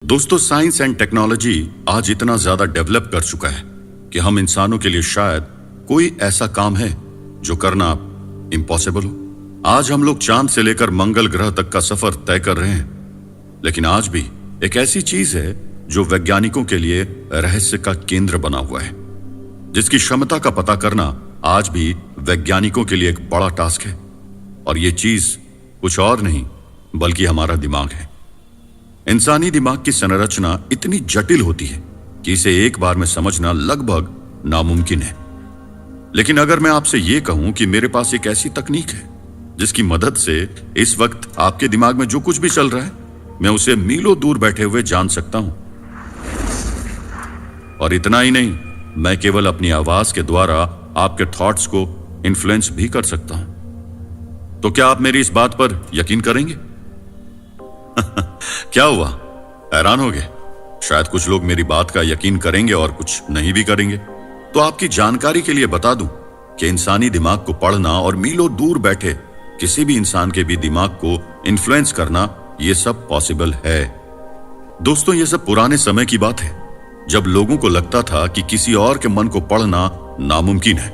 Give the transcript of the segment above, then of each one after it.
दोस्तों, science and technology आज इतना ज्यादा डेवलप कर चुका है कि हम इंसानों के लिए शायद कोई ऐसा काम है जो करना इम्पॉसिबल हो। आज हम लोग चांद से लेकर मंगल ग्रह तक का सफर तय कर रहे हैं, लेकिन आज भी एक ऐसी चीज है जो वैज्ञानिकों के लिए रहस्य का केंद्र बना हुआ है, जिसकी क्षमता का पता करना आज भी वैज्ञानिकों के लिए एक बड़ा टास्क है। और ये चीज कुछ और नहीं बल्कि हमारा दिमाग है। इंसानी दिमाग की संरचना इतनी जटिल होती है कि इसे एक बार में समझना लगभग नामुमकिन है। लेकिन अगर मैं आपसे यह कहूं कि मेरे पास एक ऐसी तकनीक है जिसकी मदद से इस वक्त आपके दिमाग में जो कुछ भी चल रहा है, मैं उसे मीलों दूर बैठे हुए जान सकता हूं। और इतना ही नहीं, मैं केवल अपनी आवाज के द्वारा आपके थॉट्स को इन्फ्लुएंस भी कर सकता हूं। तो क्या आप मेरी इस बात पर यकीन करेंगे? क्या हुआ, हैरान हो गए? शायद कुछ लोग मेरी बात का यकीन करेंगे और कुछ नहीं भी करेंगे। तो आपकी जानकारी के लिए बता दूं कि इंसानी दिमाग को पढ़ना और मीलों दूर बैठे किसी भी इंसान के भी दिमाग को इन्फ्लुएंस करना, यह सब पॉसिबल है। दोस्तों, यह सब पुराने समय की बात है, जब लोगों को लगता था कि किसी और के मन को पढ़ना नामुमकिन है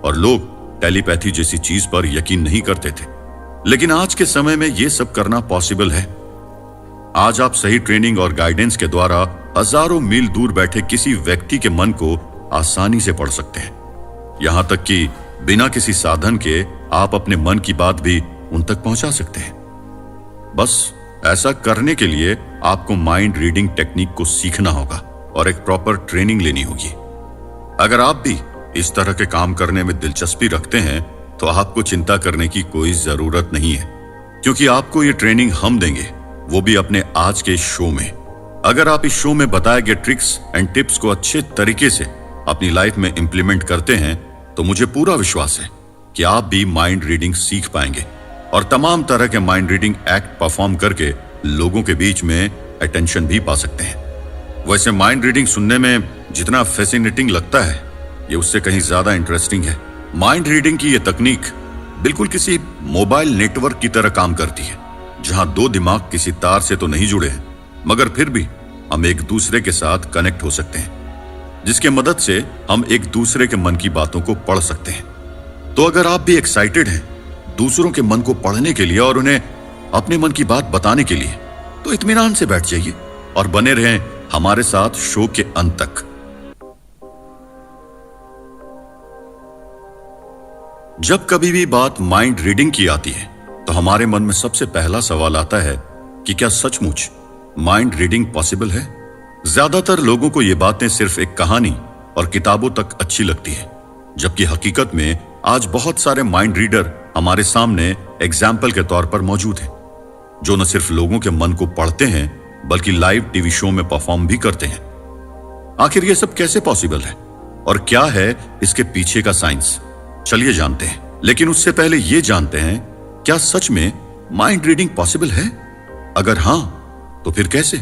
और लोग टेलीपैथी जैसी चीज पर यकीन नहीं करते थे। लेकिन आज के समय में यह सब करना पॉसिबल है। आज आप सही ट्रेनिंग और गाइडेंस के द्वारा हजारों मील दूर बैठे किसी व्यक्ति के मन को आसानी से पढ़ सकते हैं। यहां तक कि बिना किसी साधन के आप अपने मन की बात भी उन तक पहुंचा सकते हैं। बस ऐसा करने के लिए आपको माइंड रीडिंग टेक्निक को सीखना होगा और एक प्रॉपर ट्रेनिंग लेनी होगी। अगर आप भी इस तरह के काम करने में दिलचस्पी रखते हैं तो आपको चिंता करने की कोई जरूरत नहीं है, क्योंकि आपको ये ट्रेनिंग हम देंगे, वो भी अपने आज के शो में। अगर आप इस शो में बताए गए ट्रिक्स एंड टिप्स को अच्छे तरीके से अपनी लाइफ में इंप्लीमेंट करते हैं तो मुझे पूरा विश्वास है कि आप भी माइंड रीडिंग सीख पाएंगे और तमाम तरह के माइंड रीडिंग एक्ट परफॉर्म करके लोगों के बीच में अटेंशन भी पा सकते हैं। वैसे माइंड रीडिंग सुनने में जितना फैसिनेटिंग लगता है, ये उससे कहीं ज्यादा इंटरेस्टिंग है। माइंड रीडिंग की ये तकनीक बिल्कुल किसी मोबाइल नेटवर्क की तरह काम करती है, जहां दो दिमाग किसी तार से तो नहीं जुड़े हैं, मगर फिर भी हम एक दूसरे के साथ कनेक्ट हो सकते हैं, जिसके मदद से हम एक दूसरे के मन की बातों को पढ़ सकते हैं। तो अगर आप भी एक्साइटेड हैं दूसरों के मन को पढ़ने के लिए और उन्हें अपने मन की बात बताने के लिए, तो इत्मीनान से बैठ जाइए और बने रहें हमारे साथ शो के अंत तक। जब कभी भी बात माइंड रीडिंग की आती है तो हमारे मन में सबसे पहला सवाल आता है कि क्या सचमुच माइंड रीडिंग पॉसिबल है? ज्यादातर लोगों को ये बातें सिर्फ एक कहानी और किताबों तक अच्छी लगती है, जबकि हकीकत में आज बहुत सारे माइंड रीडर हमारे सामने एग्जाम्पल के तौर पर मौजूद हैं, जो न सिर्फ लोगों के मन को पढ़ते हैं बल्कि लाइव टीवी शो में परफॉर्म भी करते हैं। आखिर ये सब कैसे पॉसिबल है और क्या है इसके पीछे का साइंस? चलिए जानते हैं। लेकिन उससे पहले ये जानते हैं, क्या सच में माइंड रीडिंग पॉसिबल है? अगर हां, तो फिर कैसे?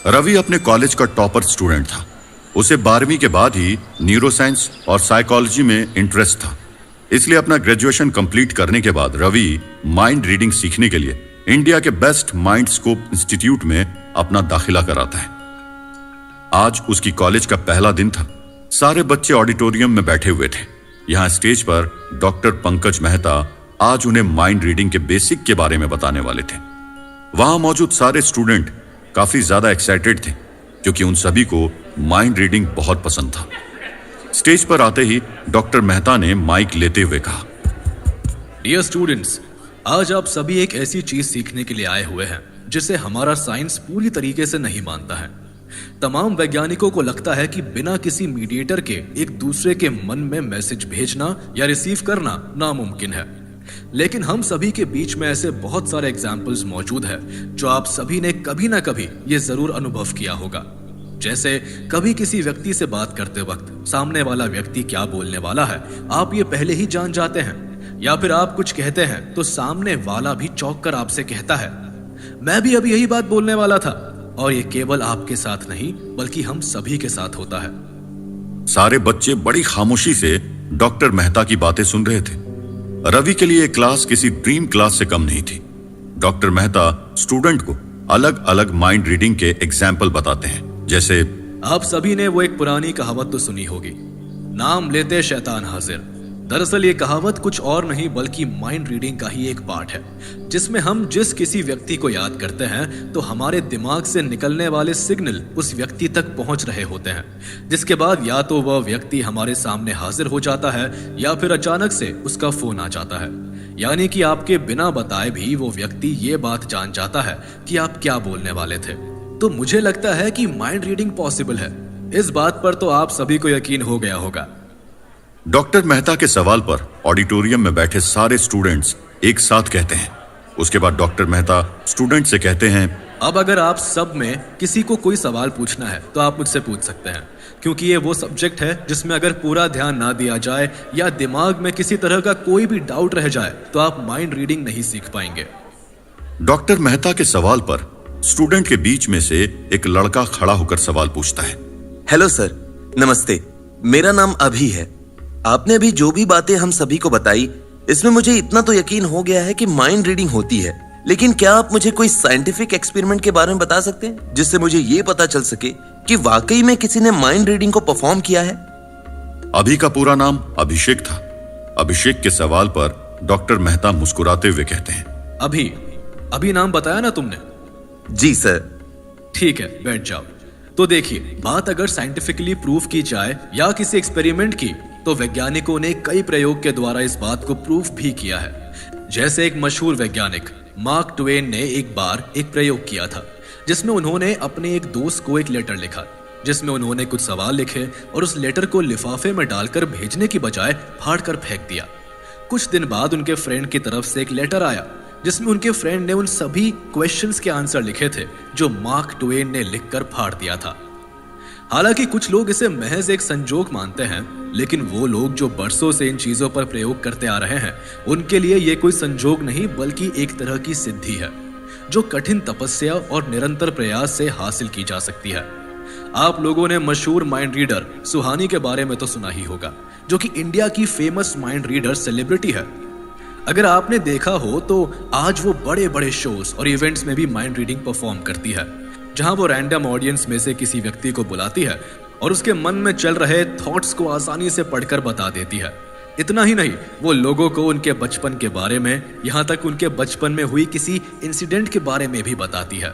रवि अपने कॉलेज का टॉपर स्टूडेंट था। उसे 12वीं के बाद ही न्यूरोसाइंस और साइकोलॉजी में इंटरेस्ट था, इसलिए अपना ग्रेजुएशन कंप्लीट करने के बाद रवि माइंड रीडिंग सीखने के लिए इंडिया के बेस्ट माइंड स्कोप इंस्टीट्यूट में अपना दाखिला कराता है। आज उसकी कॉलेज का पहला दिन था। सारे बच्चे ऑडिटोरियम में बैठे हुए थे। यहां स्टेज पर डॉक्टर पंकज मेहता आज उन्हें माइंड रीडिंग के बेसिक के बारे में बताने वाले थे। वहां मौजूद सारे स्टूडेंट काफी ज्यादा एक्साइटेड थे, क्योंकि उन सभी को माइंड रीडिंग बहुत पसंद था। स्टेज पर आते ही डॉक्टर मेहता ने माइक लेते हुए कहा, डियर स्टूडेंट्स, आज आप सभी एक ऐसी चीज सीखने के लिए आए हुए हैं जिसे हमारा साइंस पूरी तरीके से नहीं मानता है। तमाम वैज्ञानिकों को लगता है कि बिना किसी मीडिएटर के एक दूसरे के मन में मैसेज भेजना या रिसीव करना नामुमकिन है। लेकिन हम सभी के बीच में ऐसे बहुत सारे एग्जाम्पल्स मौजूद हैं जो आप सभी ने कभी ना कभी ये जरूर अनुभव किया होगा। जैसे कभी किसी व्यक्ति से बात करते वक्त सामने वाला व्यक्ति क्या बोलने वाला है आप ये पहले ही जान जाते हैं, या फिर आप कुछ कहते हैं तो सामने वाला भी चौंक कर आपसे कहता है, मैं भी अभी यही बात बोलने वाला था। और ये केवल आपके साथ नहीं बल्कि हम सभी के साथ होता है। सारे बच्चे बड़ी खामोशी से डॉक्टर मेहता की बातें सुन रहे थे। रवि के लिए क्लास किसी ड्रीम क्लास से कम नहीं थी। डॉक्टर मेहता स्टूडेंट को अलग अलग माइंड रीडिंग के एग्जाम्पल बताते हैं। जैसे आप सभी ने वो एक पुरानी कहावत तो सुनी होगी, नाम लेते शैतान हाजिर। दरअसल ये कहावत कुछ और नहीं बल्कि माइंड रीडिंग का ही एक पार्ट है, जिसमें हम जिस किसी व्यक्ति को याद करते हैं तो हमारे दिमाग से निकलने वाले सिग्नल उस व्यक्ति तक पहुंच रहे होते हैं, जिसके बाद या तो वह व्यक्ति हमारे सामने हाजिर हो जाता है या फिर अचानक से उसका फोन आ जाता है। यानी कि आपके बिना बताए भी वो व्यक्ति ये बात जान जाता है कि आप क्या बोलने वाले थे। तो मुझे लगता है कि माइंड रीडिंग पॉसिबल है। इस बात पर तो आप सभी को यकीन हो गया होगा। डॉक्टर मेहता के सवाल पर ऑडिटोरियम में बैठे सारे स्टूडेंट्स एक साथ कहते हैं। उसके बाद डॉक्टर मेहता स्टूडेंट से कहते हैं, अब अगर आप सब में किसी को कोई सवाल पूछना है तो आप मुझसे पूछ सकते हैं, क्योंकि ये वो सब्जेक्ट है जिसमें अगर पूरा ध्यान ना दिया जाए या दिमाग में किसी तरह का कोई भी डाउट रह जाए तो आप माइंड रीडिंग नहीं सीख पाएंगे। डॉक्टर मेहता के सवाल पर स्टूडेंट के बीच में से एक लड़का खड़ा होकर सवाल पूछता है। हेलो सर, नमस्ते। मेरा नाम अभी है। आपने अभी जो भी बातें हम सभी को बताई, इसमें मुझे इतना तो यकीन हो गया है कि माइंड रीडिंग होती है, लेकिन क्या आप मुझे कोई साइंटिफिक एक्सपेरिमेंट के बारे में बता सकते हैं जिससे मुझे ये पता चल सके कि वाकई में किसी ने माइंड रीडिंग को परफॉर्म किया है? अभी का पूरा नाम अभिषेक था। अभिषेक के सवाल पर डॉक्टर मेहता मुस्कुराते हुए कहते हैं, अभी नाम बताया ना तुमने? जी सर। ठीक है, बैठ जाओ। तो देखिए, बात अगर साइंटिफिकली प्रूफ की जाए या किसी एक्सपेरिमेंट की, तो वैज्ञानिकों ने कई प्रयोग के द्वारा इस बात को प्रूफ भी किया है। जैसे एक मशहूर वैज्ञानिक मार्क ट्वेन ने एक बार एक प्रयोग किया था, जिसमें उन्होंने अपने एक दोस्त को एक लेटर लिखा, जिसमें उन्होंने कुछ सवाल लिखे और उस लेटर को लिफाफे में डालकर भेजने की बजाय फाड़कर फेंक दिया। कुछ दिन बाद उनके फ्रेंड की तरफ से एक लेटर आया, जिसमें उनके फ्रेंड ने उन सभी क्वेश्चंस के आंसर लिखे थे जो मार्क ट्वेन ने लिखकर फाड़ दिया था। हालांकि कुछ लोग इसे महज एक संजोग मानते हैं, लेकिन वो लोग जो बरसों से इन चीजों पर प्रयोग करते आ रहे हैं, उनके लिए ये कोई संजोग नहीं बल्कि एक तरह की सिद्धि है, जो कठिन तपस्या और निरंतर प्रयास से हासिल की जा सकती है। आप लोगों ने मशहूर माइंड रीडर सुहानी के बारे में तो सुना ही होगा, जो कि इंडिया की फेमस माइंड रीडर सेलिब्रिटी है। अगर आपने देखा हो तो आज वो बड़े बड़े शोज और इवेंट्स में भी माइंड रीडिंग परफॉर्म करती है, जहां वो रैंडम ऑडियंस में से किसी व्यक्ति को बुलाती है और उसके मन में चल रहे थॉट्स को आसानी से पढ़कर बता देती है। इतना ही नहीं, वो लोगों को उनके बचपन के बारे में, यहाँ तक उनके बचपन में हुई किसी इंसिडेंट के बारे में भी बताती है।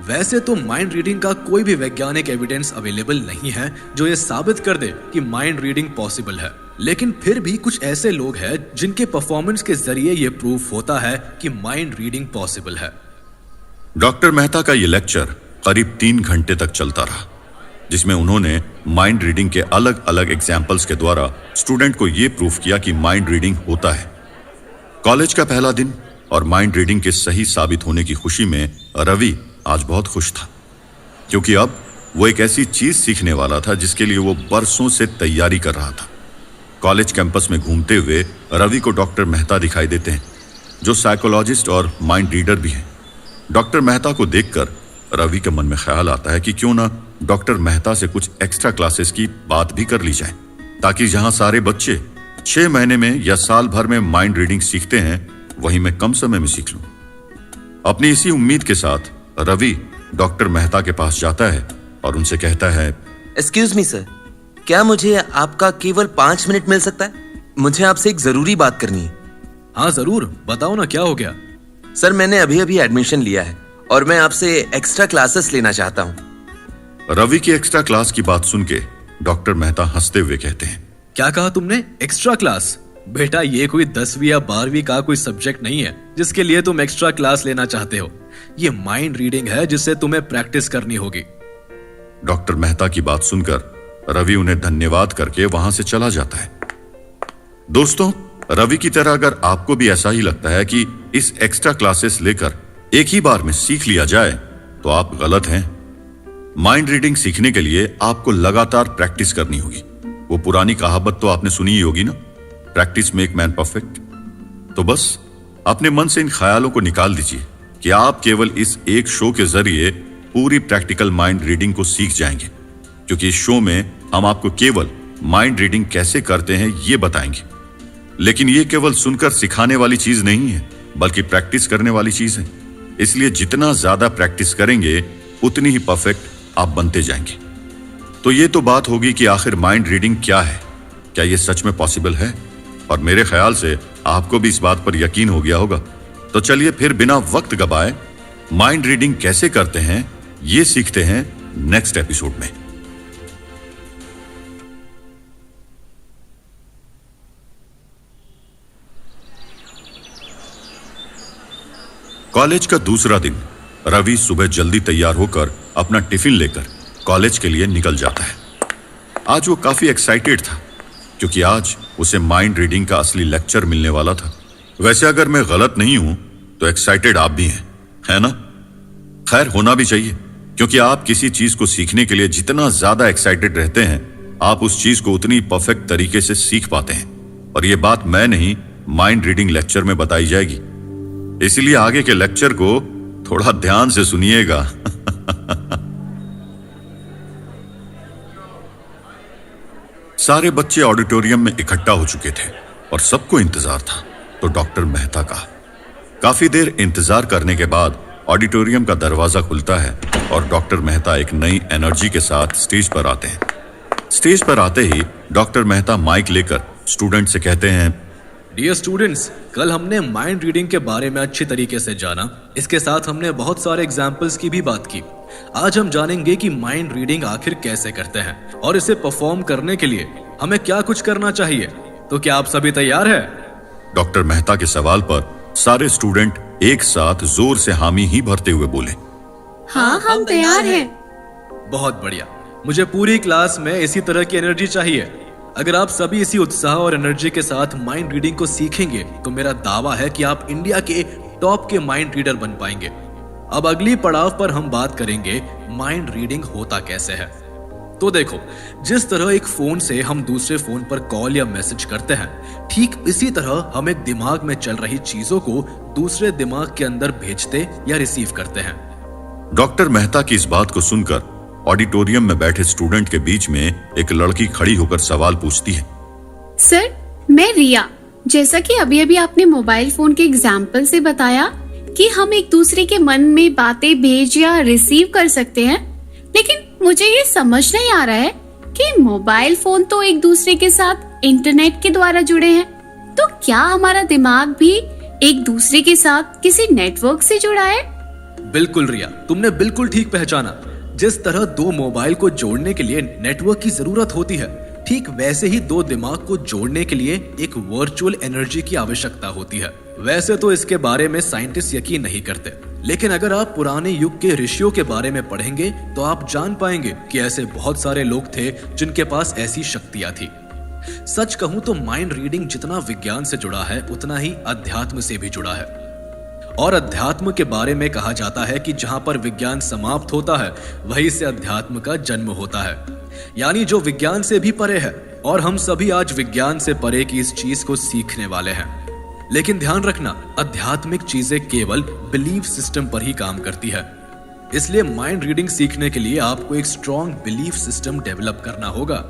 वैसे तो माइंड रीडिंग का कोई भी वैज्ञानिक एविडेंस अवेलेबल नहीं है जो ये साबित कर दे कि माइंड रीडिंग पॉसिबल है, लेकिन फिर भी कुछ ऐसे लोग हैं जिनके परफॉर्मेंस के जरिए ये प्रूफ होता है कि माइंड रीडिंग पॉसिबल है। डॉक्टर मेहता का ये लेक्चर करीब 3 घंटे तक चलता रहा, जिसमें उन्होंने माइंड रीडिंग के अलग अलग एग्जाम्पल्स के द्वारा स्टूडेंट को यह प्रूफ किया कि माइंड रीडिंग होता है। कॉलेज का पहला दिन और माइंड रीडिंग के सही साबित होने की खुशी में रवि आज बहुत खुश था, क्योंकि अब वो एक ऐसी चीज सीखने वाला था जिसके लिए वो बरसों से तैयारी कर रहा था। कॉलेज कैंपस में घूमते हुए रवि को डॉक्टर मेहता दिखाई देते हैं, जो साइकोलॉजिस्ट और माइंड रीडर भी हैं। डॉक्टर मेहता को देखकर रवि के मन में ख्याल आता है कि क्यों ना डॉक्टर मेहता से कुछ एक्स्ट्रा क्लासेस की बात भी कर ली जाए, ताकि जहां सारे बच्चे 6 महीने में या साल भर में माइंड रीडिंग सीखते हैं, वहीं मैं कम समय में सीख लूं। अपनी इसी उम्मीद के साथ रवि डॉक्टर मेहता के पास जाता है और उनसे कहता है, एक्सक्यूज मी सर, क्या मुझे आपका केवल 5 मिनट मिल सकता है? मुझे आपसे एक जरूरी बात करनी है। हाँ जरूर, बताओ ना क्या हो गया। सर, मैंने अभी अभी एडमिशन लिया है और मैं आपसे एक्स्ट्रा क्लासेस लेना चाहता हूँ। रवि की एक्स्ट्रा क्लास की बात सुन के डॉक्टर मेहता हंसते हुए कहते हैं, क्या कहा तुमने? Extra class? बेटा, ये कोई 10वीं या 12वीं का कोई सब्जेक्ट नहीं है जिसके लिए तुम एक्स्ट्रा क्लास लेना चाहते हो। ये माइंड रीडिंग है जिससे तुम्हें प्रैक्टिस करनी होगी। डॉक्टर मेहता की बात सुनकर रवि उन्हें धन्यवाद करके वहां से चला जाता है। दोस्तों, रवि की तरह अगर आपको भी ऐसा ही लगता है कि इस एक्स्ट्रा क्लासेस लेकर एक ही बार में सीख लिया जाए, तो आप गलत हैं। माइंड रीडिंग सीखने के लिए आपको लगातार प्रैक्टिस करनी होगी। वो पुरानी कहावत तो आपने सुनी ही होगी ना, प्रैक्टिस मेक मैन परफेक्ट। तो बस अपने मन से इन ख्यालों को निकाल दीजिए कि आप केवल इस एक शो के जरिए पूरी प्रैक्टिकल माइंड रीडिंग को सीख जाएंगे, क्योंकि इस शो में हम आपको केवल माइंड रीडिंग कैसे करते हैं ये बताएंगे। लेकिन ये केवल सुनकर सिखाने वाली चीज नहीं है, बल्कि प्रैक्टिस करने वाली चीज है। इसलिए जितना ज्यादा प्रैक्टिस करेंगे उतनी ही परफेक्ट आप बनते जाएंगे। तो ये तो बात होगी कि आखिर माइंड रीडिंग क्या है, क्या ये सच में पॉसिबल है? और मेरे ख्याल से आपको भी इस बात पर यकीन हो गया होगा। तो चलिए फिर बिना वक्त गवाए माइंड रीडिंग कैसे करते हैं ये सीखते हैं नेक्स्ट एपिसोड में। कॉलेज का दूसरा दिन। रवि सुबह जल्दी तैयार होकर अपना टिफिन लेकर कॉलेज के लिए निकल जाता है। आज वो काफी एक्साइटेड था क्योंकि आज उसे माइंड रीडिंग का असली लेक्चर मिलने वाला था। वैसे अगर मैं गलत नहीं हूं तो एक्साइटेड आप भी हैं, है ना? खैर, होना भी चाहिए, क्योंकि आप किसी चीज को सीखने के लिए जितना ज्यादा एक्साइटेड रहते हैं आप उस चीज को उतनी परफेक्ट तरीके से सीख पाते हैं। और ये बात मैं नहीं, माइंड रीडिंग लेक्चर में बताई जाएगी, इसलिए आगे के लेक्चर को थोड़ा ध्यान से सुनिएगा। सारे बच्चे ऑडिटोरियम में इकट्ठा हो चुके थे और सबको इंतजार था तो डॉक्टर मेहता का। काफी देर इंतजार करने के बाद ऑडिटोरियम का दरवाजा खुलता है और डॉक्टर मेहता एक नई एनर्जी के साथ स्टेज पर आते हैं। स्टेज पर आते ही डॉक्टर मेहता माइक लेकर स्टूडेंट से कहते हैं, डियर स्टूडेंट्स, कल हमने माइंड रीडिंग के बारे में अच्छी तरीके से जाना। इसके साथ हमने बहुत सारे एग्जाम्पल्स की भी बात की। आज हम जानेंगे कि माइंड रीडिंग आखिर कैसे करते हैं और इसे परफॉर्म करने के लिए हमें क्या कुछ करना चाहिए। तो क्या आप सभी तैयार हैं? डॉक्टर मेहता के सवाल पर सारे स्टूडेंट एक साथ जोर से हामी ही भरते हुए बोले, हाँ, हम तैयार हैं। बहुत बढ़िया। मुझे पूरी क्लास में इसी तरह की एनर्जी चाहिए। अगर आप सभी इसी उत्साह और एनर्जी के साथ माइंड रीडिंग को सीखेंगे तो मेरा दावा है कि आप इंडिया के टॉप के माइंड रीडर बन पाएंगे। अब अगली पड़ाव पर हम बात करेंगे माइंड रीडिंग होता कैसे है। तो देखो, जिस तरह एक फोन से हम दूसरे फोन पर कॉल या मैसेज करते हैं, ठीक इसी तरह हम एक दिमाग में चल रही चीजों को दूसरे दिमाग के अंदर भेजते या रिसीव करते हैं। डॉक्टर मेहता की इस बात को सुनकर ऑडिटोरियम में बैठे स्टूडेंट के बीच में एक लड़की खड़ी होकर सवाल पूछती है, सर, मैं रिया। जैसा कि अभी अभी आपने मोबाइल फोन के एग्जाम्पल से बताया कि हम एक दूसरे के मन में बातें भेज या रिसीव कर सकते हैं, लेकिन मुझे ये समझ नहीं आ रहा है कि मोबाइल फोन तो एक दूसरे के साथ इंटरनेट के द्वारा जुड़े हैं, तो क्या हमारा दिमाग भी एक दूसरे के साथ किसी नेटवर्क से जुड़ा है? बिल्कुल रिया, तुमने बिल्कुल ठीक पहचाना। जिस तरह दो मोबाइल को जोड़ने के लिए नेटवर्क की जरूरत होती है, ठीक वैसे ही दो दिमाग को जोड़ने के लिए एक वर्चुअल एनर्जी की आवश्यकता होती है। वैसे तो इसके बारे में साइंटिस्ट यकीन नहीं करते, लेकिन अगर आप पुराने युग के ऋषियों के बारे में पढ़ेंगे तो आप जान पाएंगे कि ऐसे बहुत सारे लोग थे जिनके पास ऐसी शक्तियां थी। सच कहूं तो माइंड रीडिंग जितना विज्ञान से जुड़ा है उतना ही अध्यात्म से भी जुड़ा है। और अध्यात्म के बारे में कहा जाता है कि जहां पर विज्ञान समाप्त होता है वहीं से अध्यात्म का जन्म होता है, यानी जो विज्ञान से भी परे है। और हम सभी आज विज्ञान से परे की इस चीज को सीखने वाले हैं। लेकिन ध्यान रखना, आध्यात्मिक चीजें केवल बिलीफ सिस्टम पर ही काम करती है। इसलिए माइंड रीडिंग सीखने के लिए आपको एक स्ट्रॉन्ग बिलीफ सिस्टम डेवलप करना होगा।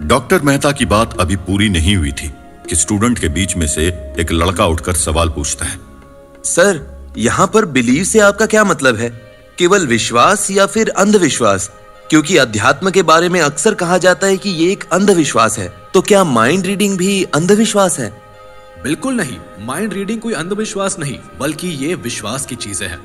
डॉक्टर मेहता की बात अभी पूरी नहीं हुई थी कि स्टूडेंट के बीच में से एक लड़का उठकर सवाल पूछता है, सर, यहाँ पर बिलीव से आपका क्या मतलब है? केवल विश्वास या फिर अंधविश्वास? क्योंकि अध्यात्म के बारे में अक्सर कहा जाता है कि ये एक अंधविश्वास है, तो क्या माइंड रीडिंग भी अंधविश्वास है? बिल्कुल नहीं, माइंड रीडिंग कोई अंधविश्वास नहीं, बल्कि ये विश्वास की चीजें हैं।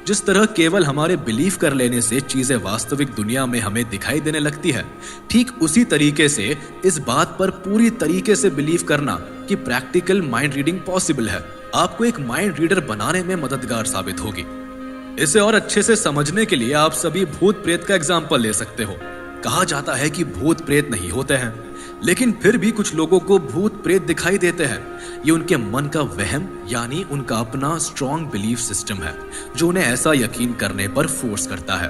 जिस तरह केवल हमारे बिलीव कर लेने से चीजें वास्तविक दुनिया में हमें दिखाई देने लगती है, ठीक उसी तरीके से इस बात पर पूरी तरीके से बिलीव करना कि प्रैक्टिकल माइंड रीडिंग पॉसिबल है, आपको एक माइंड रीडर बनाने में मददगार साबित होगी। इसे और अच्छे से समझने के लिए आप सभी भूत प्रेत का एग्जाम्पल ले सकते हो। कहा जाता है कि भूत प्रेत नहीं होते हैं, लेकिन फिर भी कुछ लोगों को भूत प्रेत दिखाई देते हैं। ये उनके मन का वहम, यानी उनका अपना स्ट्रॉन्ग बिलीफ सिस्टम है जो उन्हें ऐसा यकीन करने पर फोर्स करता है।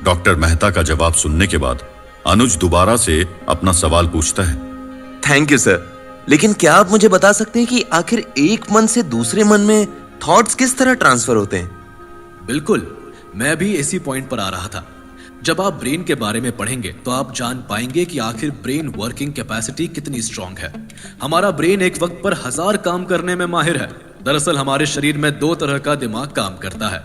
डॉक्टर मेहता का जवाब सुनने के बाद अनुज दोबारा से अपना सवाल पूछता है, थैंक यू सर, लेकिन क्या आप मुझे बता सकते हैं कि आखिर एक मन से दूसरे मन में थॉट्स किस तरह ट्रांसफर होते हैं? बिल्कुल, मैं भी इसी पॉइंट पर आ रहा था। जब आप ब्रेन के बारे में पढ़ेंगे तो आप जान पाएंगे कि आखिर ब्रेन वर्किंग कैपेसिटी कितनी स्ट्रांग है। हमारा ब्रेन एक वक्त पर 1000 काम करने में माहिर है, दरअसल हमारे शरीर में दो तरह का दिमाग काम करता है,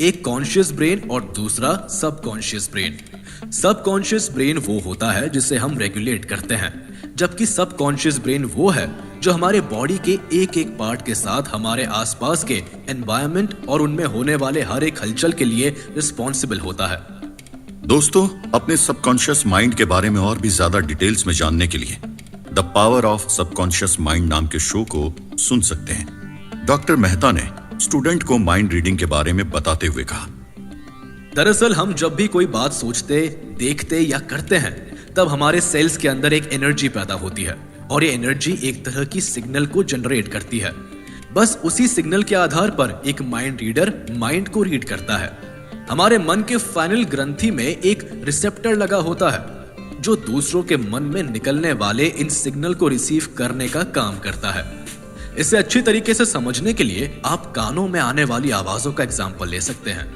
एक कॉन्शियस ब्रेन और दूसरा सबकॉन्शियस ब्रेन। सबकॉन्शियस ब्रेन वो होता है जिसे हम रेगुलेट करते हैं, जबकि सबकॉन्शियस ब्रेन वो है जो हमारे बॉडी के एक एक पार्ट के साथ हमारे आसपास के एनवायरनमेंट और उनमें होने वाले हर एक हलचल के लिए रिस्पॉन्सिबल होता है। दोस्तों, अपने सबकॉन्शियस माइंड के बारे में और भी ज्यादा डिटेल्स में जानने के लिए the power of subconscious mind नाम के शो को सुन सकते हैं। डॉक्टर मेहता ने स्टूडेंट को माइंड रीडिंग के बारे में बताते हुए कहा, दरअसल हम जब भी कोई बात सोचते, देखते या करते हैं, तब हमारे सेल्स के अंदर एक एनर्जी पैदा होती है और ये एनर्जी एक तरह की सिग्नल को जनरेट करती है। बस उसी सिग्नल के आधार पर एक माइंड रीडर माइंड को रीड करता है। हमारे मन के फाइनल ग्रंथि में एक रिसेप्टर लगा होता है जो दूसरों के मन में निकलने वाले इन सिग्नल को रिसीव करने का काम करता है। इसे अच्छी तरीके से समझने के लिए आप कानों में आने वाली आवाजों का एग्जाम्पल ले सकते हैं।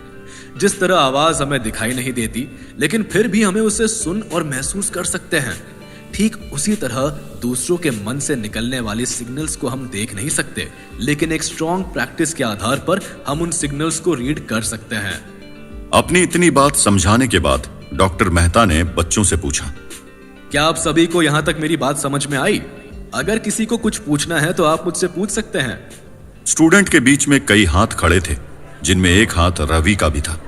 जिस तरह आवाज हमें दिखाई नहीं देती, लेकिन फिर भी हमें उसे सुन और महसूस कर सकते हैं, ठीक उसी तरह दूसरों के मन से निकलने वाले सिग्नल्स को हम देख नहीं सकते, लेकिन एक स्ट्रॉन्ग प्रैक्टिस के आधार पर हम उन सिग्नल्स को रीड कर सकते हैं। अपनी इतनी बात समझाने के बाद डॉक्टर मेहता ने बच्चों से पूछा, क्या आप सभी को यहाँ तक मेरी बात समझ में आई? अगर किसी को कुछ पूछना है तो आप मुझसे पूछ सकते हैं। स्टूडेंट के बीच में कई हाथ खड़े थे, जिनमें एक हाथ रवि का भी था।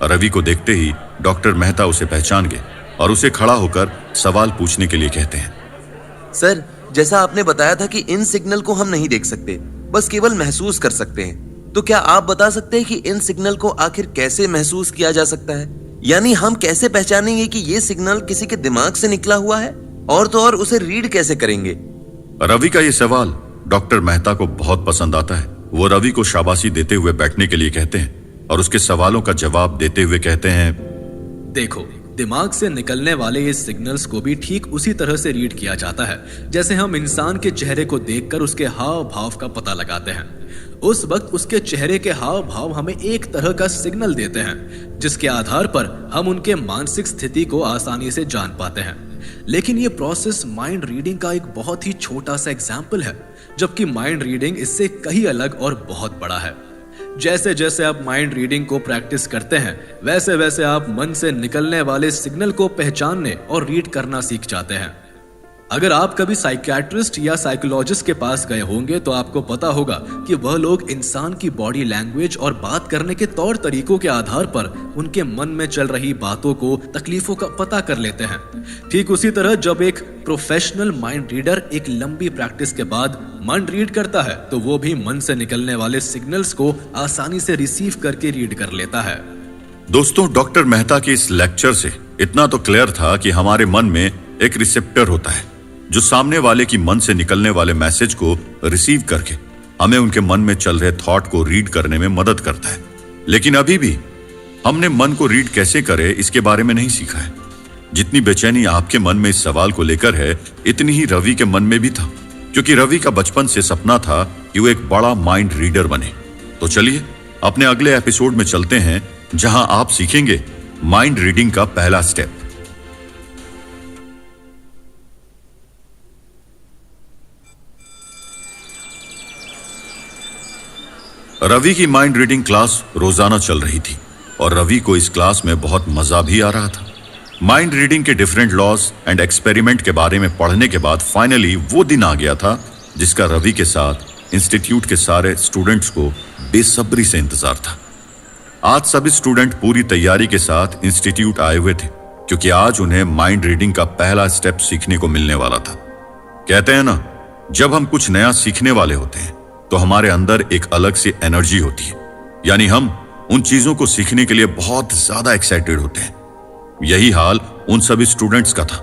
रवि को देखते ही डॉक्टर मेहता उसे पहचान गए और उसे खड़ा होकर सवाल पूछने के लिए कहते हैं। सर, जैसा आपने बताया था कि इन सिग्नल को हम नहीं देख सकते, बस केवल महसूस कर सकते हैं, तो क्या आप बता सकते हैं कि इन सिग्नल को आखिर कैसे महसूस किया जा सकता है? यानी हम कैसे पहचानेंगे कि ये सिग्नल किसी के दिमाग से निकला हुआ है, और तो और उसे रीड कैसे करेंगे? रवि का ये सवाल डॉक्टर मेहता को बहुत पसंद आता है। वो रवि को शाबाशी देते हुए बैठने के लिए कहते हैं और उसके सवालों का जवाब देते हुए कहते हैं, देखो, दिमाग से निकलने वाले ये सिग्नल्स को भी ठीक उसी तरह से रीड किया जाता है जैसे हम इंसान के चेहरे को देखकर उसके हाव भाव का पता लगाते हैं। उस वक्त उसके चेहरे के हाव भाव हमें एक तरह का सिग्नल देते हैं, जिसके आधार पर हम उनके मानसिक स्थिति को आसानी से जान पाते हैं। लेकिन ये प्रोसेस माइंड रीडिंग का एक बहुत ही छोटा सा एग्जाम्पल है, जबकि माइंड रीडिंग इससे कहीं अलग और बहुत बड़ा है। जैसे जैसे आप माइंड रीडिंग को प्रैक्टिस करते हैं, वैसे वैसे आप मन से निकलने वाले सिग्नल को पहचानने और रीड करना सीख जाते हैं। अगर आप कभी साइकियाट्रिस्ट या साइकोलॉजिस्ट के पास गए होंगे तो आपको पता होगा कि वह लोग इंसान की बॉडी लैंग्वेज और बात करने के तौर तरीकों के आधार पर उनके मन में चल रही बातों को, तकलीफों का पता कर लेते हैं। ठीक उसी तरह जब एक प्रोफेशनल माइंड रीडर एक लंबी प्रैक्टिस के बाद मन रीड करता है, तो वो भी मन से निकलने वाले सिग्नल्स को आसानी से रिसीव करके रीड कर लेता है। दोस्तों, डॉक्टर मेहता के इस लेक्चर से इतना तो क्लियर था कि हमारे मन में एक रिसेप्टर होता है जो सामने वाले की मन से निकलने वाले मैसेज को रिसीव करके हमें उनके मन में चल रहे थॉट को रीड करने में मदद करता है। लेकिन अभी भी हमने मन को रीड कैसे करें इसके बारे में नहीं सीखा है। जितनी बेचैनी आपके मन में इस सवाल को लेकर है, इतनी ही रवि के मन में भी था, क्योंकि रवि का बचपन से सपना था कि वो एक बड़ा माइंड रीडर बने। तो चलिए अपने अगले एपिसोड में चलते हैं, जहां आप सीखेंगे माइंड रीडिंग का पहला स्टेप। रवि की माइंड रीडिंग क्लास रोजाना चल रही थी और रवि को इस क्लास में बहुत मजा भी आ रहा था। माइंड रीडिंग के डिफरेंट लॉज एंड एक्सपेरिमेंट के बारे में पढ़ने के बाद फाइनली वो दिन आ गया था जिसका रवि के साथ इंस्टीट्यूट के सारे स्टूडेंट्स को बेसब्री से इंतजार था। आज सभी स्टूडेंट पूरी तैयारी के साथ इंस्टीट्यूट आए हुए थे, क्योंकि आज उन्हें माइंड रीडिंग का पहला स्टेप सीखने को मिलने वाला था। कहते हैं ना, जब हम कुछ नया सीखने वाले होते हैं तो हमारे अंदर एक अलग सी एनर्जी होती है, यानी हम उन चीजों को सीखने के लिए बहुत ज्यादा एक्साइटेड होते हैं। यही हाल उन सभी स्टूडेंट्स का था।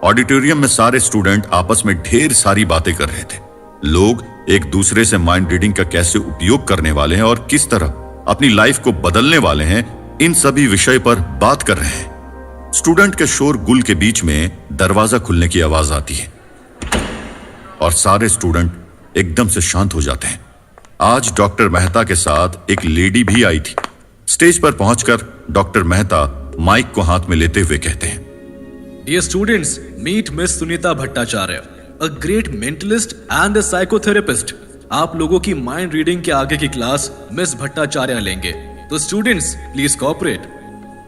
ऑडिटोरियम में सारे स्टूडेंट आपस में ढेर सारी बातें कर रहे थे। लोग एक दूसरे से माइंड रीडिंग का कैसे उपयोग करने वाले हैं और किस तरह अपनी लाइफ को बदलने वाले हैं, इन सभी विषय पर बात कर रहे हैं। स्टूडेंट के शोर गुल के बीच में दरवाजा खुलने की आवाज आती है और सारे स्टूडेंट एकदम से शांत हो जाते हैं। आज डॉक्टर मेहता के साथ एक लेडी भी आई थी। स्टेज पर पहुंचकर डॉक्टर मेहता माइक को हाथ में लेते हुए कहते हैं, Dear students, meet Miss Sunita Bhattacharya, a great mentalist and a psychotherapist. आप लोगों की माइंड रीडिंग के आगे की क्लास मिस भट्टाचार्य लेंगे। तो students please cooperate.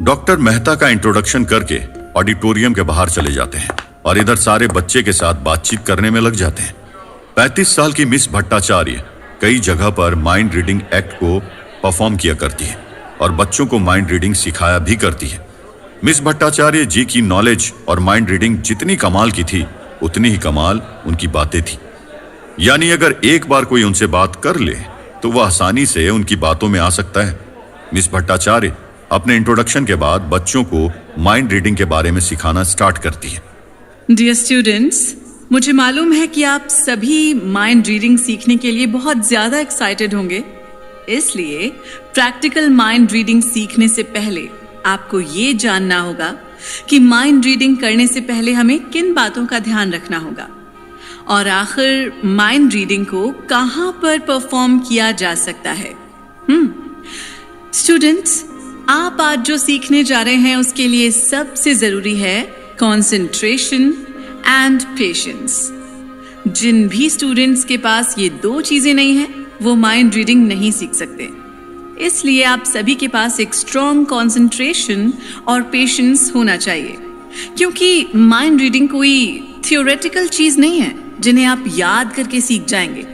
Doctor Mehta का इंट्रोडक्शन करके ऑडिटोरियम के बाहर चले जाते हैं और इधर सारे बच्चे के साथ बातचीत करने में लग जाते हैं। 35 साल की मिस भट्टाचार्य कई जगह पर माइंड रीडिंग एक्ट को परफॉर्म किया करती है और बच्चों को माइंड रीडिंग सिखाया भी करती है। मिस भट्टाचार्य जी की नॉलेज और माइंड रीडिंग जितनी कमाल की थी, उतनी ही कमाल उनकी बातें थी। यानी अगर एक बार कोई उनसे बात कर ले तो वह आसानी से उनकी बातों में आ सकता है। मिस भट्टाचार्य अपने इंट्रोडक्शन के बाद बच्चों को माइंड रीडिंग के बारे में सिखाना स्टार्ट करती है। डियर स्टूडेंट्स, मुझे मालूम है कि आप सभी माइंड रीडिंग सीखने के लिए बहुत ज्यादा एक्साइटेड होंगे। इसलिए प्रैक्टिकल माइंड रीडिंग सीखने से पहले आपको ये जानना होगा कि माइंड रीडिंग करने से पहले हमें किन बातों का ध्यान रखना होगा और आखिर माइंड रीडिंग को कहां पर परफॉर्म किया जा सकता है। स्टूडेंट्स, आप आज जो सीखने जा रहे हैं उसके लिए सबसे जरूरी है कंसंट्रेशन एंड पेशेंस। जिन भी स्टूडेंट्स के पास ये दो चीजें नहीं है वो माइंड रीडिंग नहीं सीख सकते। इसलिए आप सभी के पास एक स्ट्रॉन्ग कंसंट्रेशन और पेशेंस होना चाहिए, क्योंकि माइंड रीडिंग कोई थियोरेटिकल चीज नहीं है जिन्हें आप याद करके सीख जाएंगे,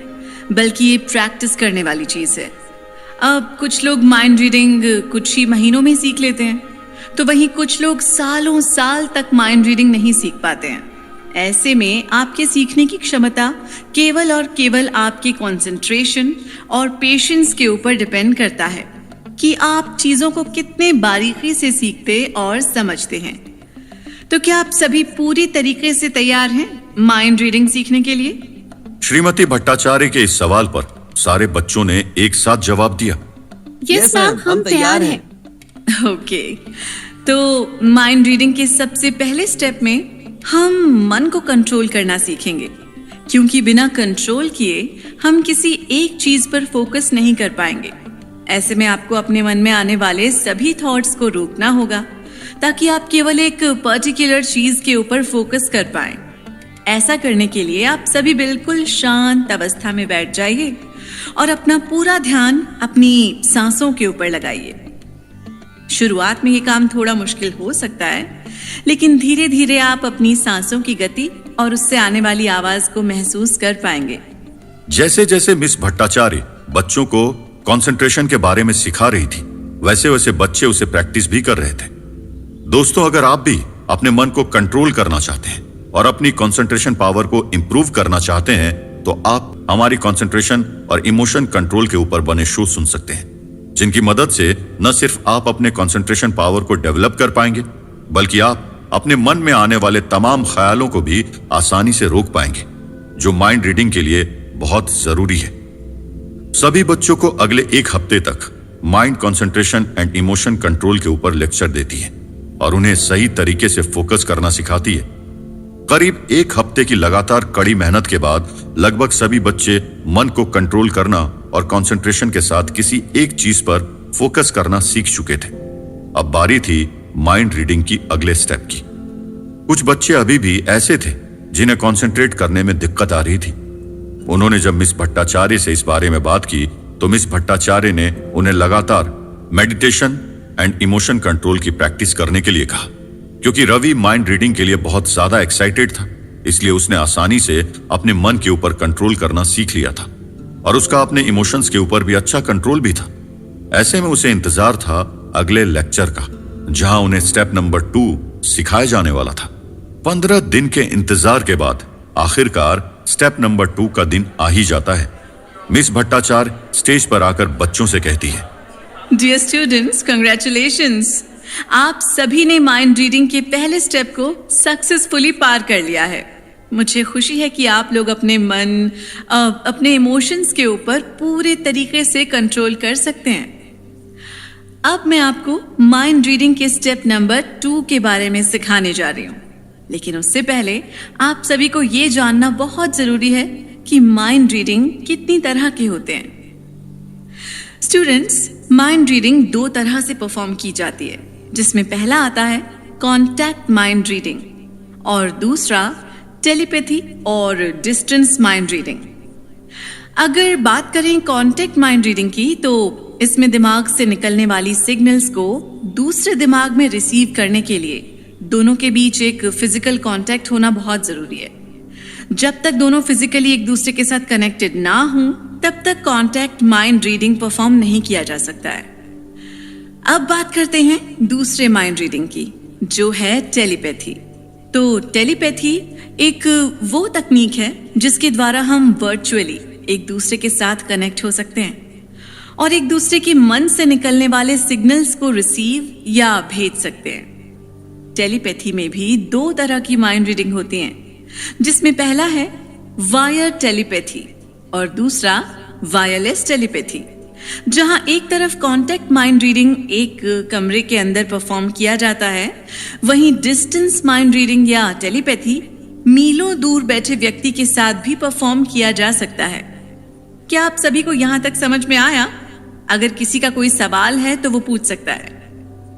बल्कि ये प्रैक्टिस करने वाली चीज है। अब कुछ लोग माइंड रीडिंग कुछ ही महीनों में सीख लेते हैं, तो वहीं कुछ लोग सालों साल तक माइंड रीडिंग नहीं सीख पाते हैं। ऐसे में आपके सीखने की क्षमता केवल और केवल आपके कंसंट्रेशन और पेशेंस के ऊपर डिपेंड करता है कि आप चीजों को कितने बारीकी से सीखते और समझते हैं। तो क्या आप सभी पूरी तरीके से तैयार हैं माइंड रीडिंग सीखने के लिए? श्रीमती भट्टाचार्य के इस सवाल पर सारे बच्चों ने एक साथ जवाब दिया। यस मैम, हम तैयार हैं। ओके, तो माइंड रीडिंग के सबसे पहले स्टेप में हम मन को कंट्रोल करना सीखेंगे, क्योंकि बिना कंट्रोल किए हम किसी एक चीज पर फोकस नहीं कर पाएंगे। ऐसे में आपको अपने मन में आने वाले सभी थॉट्स को रोकना होगा ताकि आप केवल एक पर्टिकुलर चीज के ऊपर फोकस कर पाएं। ऐसा करने के लिए आप सभी बिल्कुल शांत अवस्था में बैठ जाइए और अपना पूरा ध्यान अपनी सांसों के ऊपर लगाइए। शुरुआत में ये काम थोड़ा मुश्किल हो सकता है, लेकिन धीरे धीरे आप अपनी सांसों की गति और उससे आने वाली आवाज को महसूस कर पाएंगे। जैसे जैसे मिस भट्टाचार्य बच्चों को कंसंट्रेशन के बारे में सिखा रही थी, वैसे वैसे बच्चे उसे प्रैक्टिस भी कर रहे थे। दोस्तों, अगर आप भी अपने मन को कंट्रोल करना चाहते हैं और अपनी कंसंट्रेशन पावर को इंप्रूव करना चाहते हैं, तो आप हमारी कंसंट्रेशन और इमोशन कंट्रोल के ऊपर बने शो सुन सकते हैं, जिनकी मदद से न सिर्फ आप अपने कंसंट्रेशन पावर को डेवलप कर पाएंगे, बल्कि आप अपने मन में आने वाले तमाम ख्यालों को भी आसानी से रोक पाएंगे, जो माइंड रीडिंग के लिए बहुत जरूरी है। सभी बच्चों को अगले एक हफ्ते तक mind concentration and emotion control के ऊपर लेक्चर देती है और उन्हें सही तरीके से फोकस करना सिखाती है। करीब एक हफ्ते की लगातार कड़ी मेहनत के बाद लगभग सभी बच्चे मन को कंट्रोल करना और कंसंट्रेशन के साथ किसी एक चीज पर फोकस करना सीख चुके थे। अब बारी थी माइंड रीडिंग की अगले स्टेप की। कुछ बच्चे अभी भी ऐसे थे जिन्हें कंसंट्रेट करने में दिक्कत आ रही थी। उन्होंने जब मिस भट्टाचार्य से इस बारे में बात की तो मिस भट्टाचार्य ने उन्हें लगातार मेडिटेशन एंड इमोशन कंट्रोल की प्रैक्टिस करने के लिए कहा। क्योंकि रवि माइंड रीडिंग के लिए बहुत ज्यादा एक्साइटेड था, इसलिए उसने आसानी से अपने मन के ऊपर कंट्रोल करना सीख लिया था और उसका अपने इमोशंस के ऊपर भी अच्छा कंट्रोल भी था। ऐसे में उसे इंतजार था अगले लेक्चर का, जहां उन्हें स्टेप नंबर 2 सिखाया जाने वाला था। 15 दिन के इंतजार के बाद आखिरकार स्टेप नंबर 2 का दिन आ ही जाता है। मिस भट्टाचार्य स्टेज पर आकर बच्चों से कहती है, डियर स्टूडेंट्स, कंग्रेचुलेशंस, आप सभी ने माइंड रीडिंग के पहले स्टेप को सक्सेसफुली पार कर लिया है। मुझे खुशी है कि आप लोग अपने मन, अपने इमोशंस के ऊपर पूरे तरीके से कंट्रोल कर सकते हैं। अब मैं आपको माइंड रीडिंग के स्टेप नंबर 2 के बारे में सिखाने जा रही हूं, लेकिन उससे पहले आप सभी को यह जानना बहुत जरूरी है कि माइंड रीडिंग कितनी तरह के होते हैं। स्टूडेंट्स, माइंड रीडिंग 2 तरह से परफॉर्म की जाती है, जिसमें पहला आता है कॉन्टैक्ट माइंड रीडिंग और दूसरा टेलीपैथी और डिस्टेंस माइंड रीडिंग। अगर बात करें कॉन्टेक्ट माइंड रीडिंग की, तो इसमें दिमाग से निकलने वाली सिग्नल्स को दूसरे दिमाग में रिसीव करने के लिए दोनों के बीच एक फिजिकल कांटेक्ट होना बहुत जरूरी है। जब तक दोनों फिजिकली एक दूसरे के साथ कनेक्टेड ना हो, तब तक कॉन्टेक्ट माइंड रीडिंग परफॉर्म नहीं किया जा सकता है। अब बात करते हैं दूसरे माइंड रीडिंग की, जो है टेलीपैथी। तो टेलीपैथी एक वो तकनीक है जिसके द्वारा हम वर्चुअली एक दूसरे के साथ कनेक्ट हो सकते हैं और एक दूसरे के मन से निकलने वाले सिग्नल्स को रिसीव या भेज सकते हैं। टेलीपैथी में भी 2 तरह की माइंड रीडिंग होती हैं, जिसमें पहला है वायर टेलीपैथी और दूसरा वायरलेस टेलीपैथी, जहां एक तरफ कॉन्टेक्ट माइंड रीडिंग एक कमरे के अंदर परफॉर्म किया जाता है, वहीं डिस्टेंस माइंड रीडिंग या टेलीपैथी मीलों दूर बैठे व्यक्ति के साथ भी परफॉर्म किया जा सकता है। क्या आप सभी को यहां तक समझ में आया? अगर किसी का कोई सवाल है तो वो पूछ सकता है।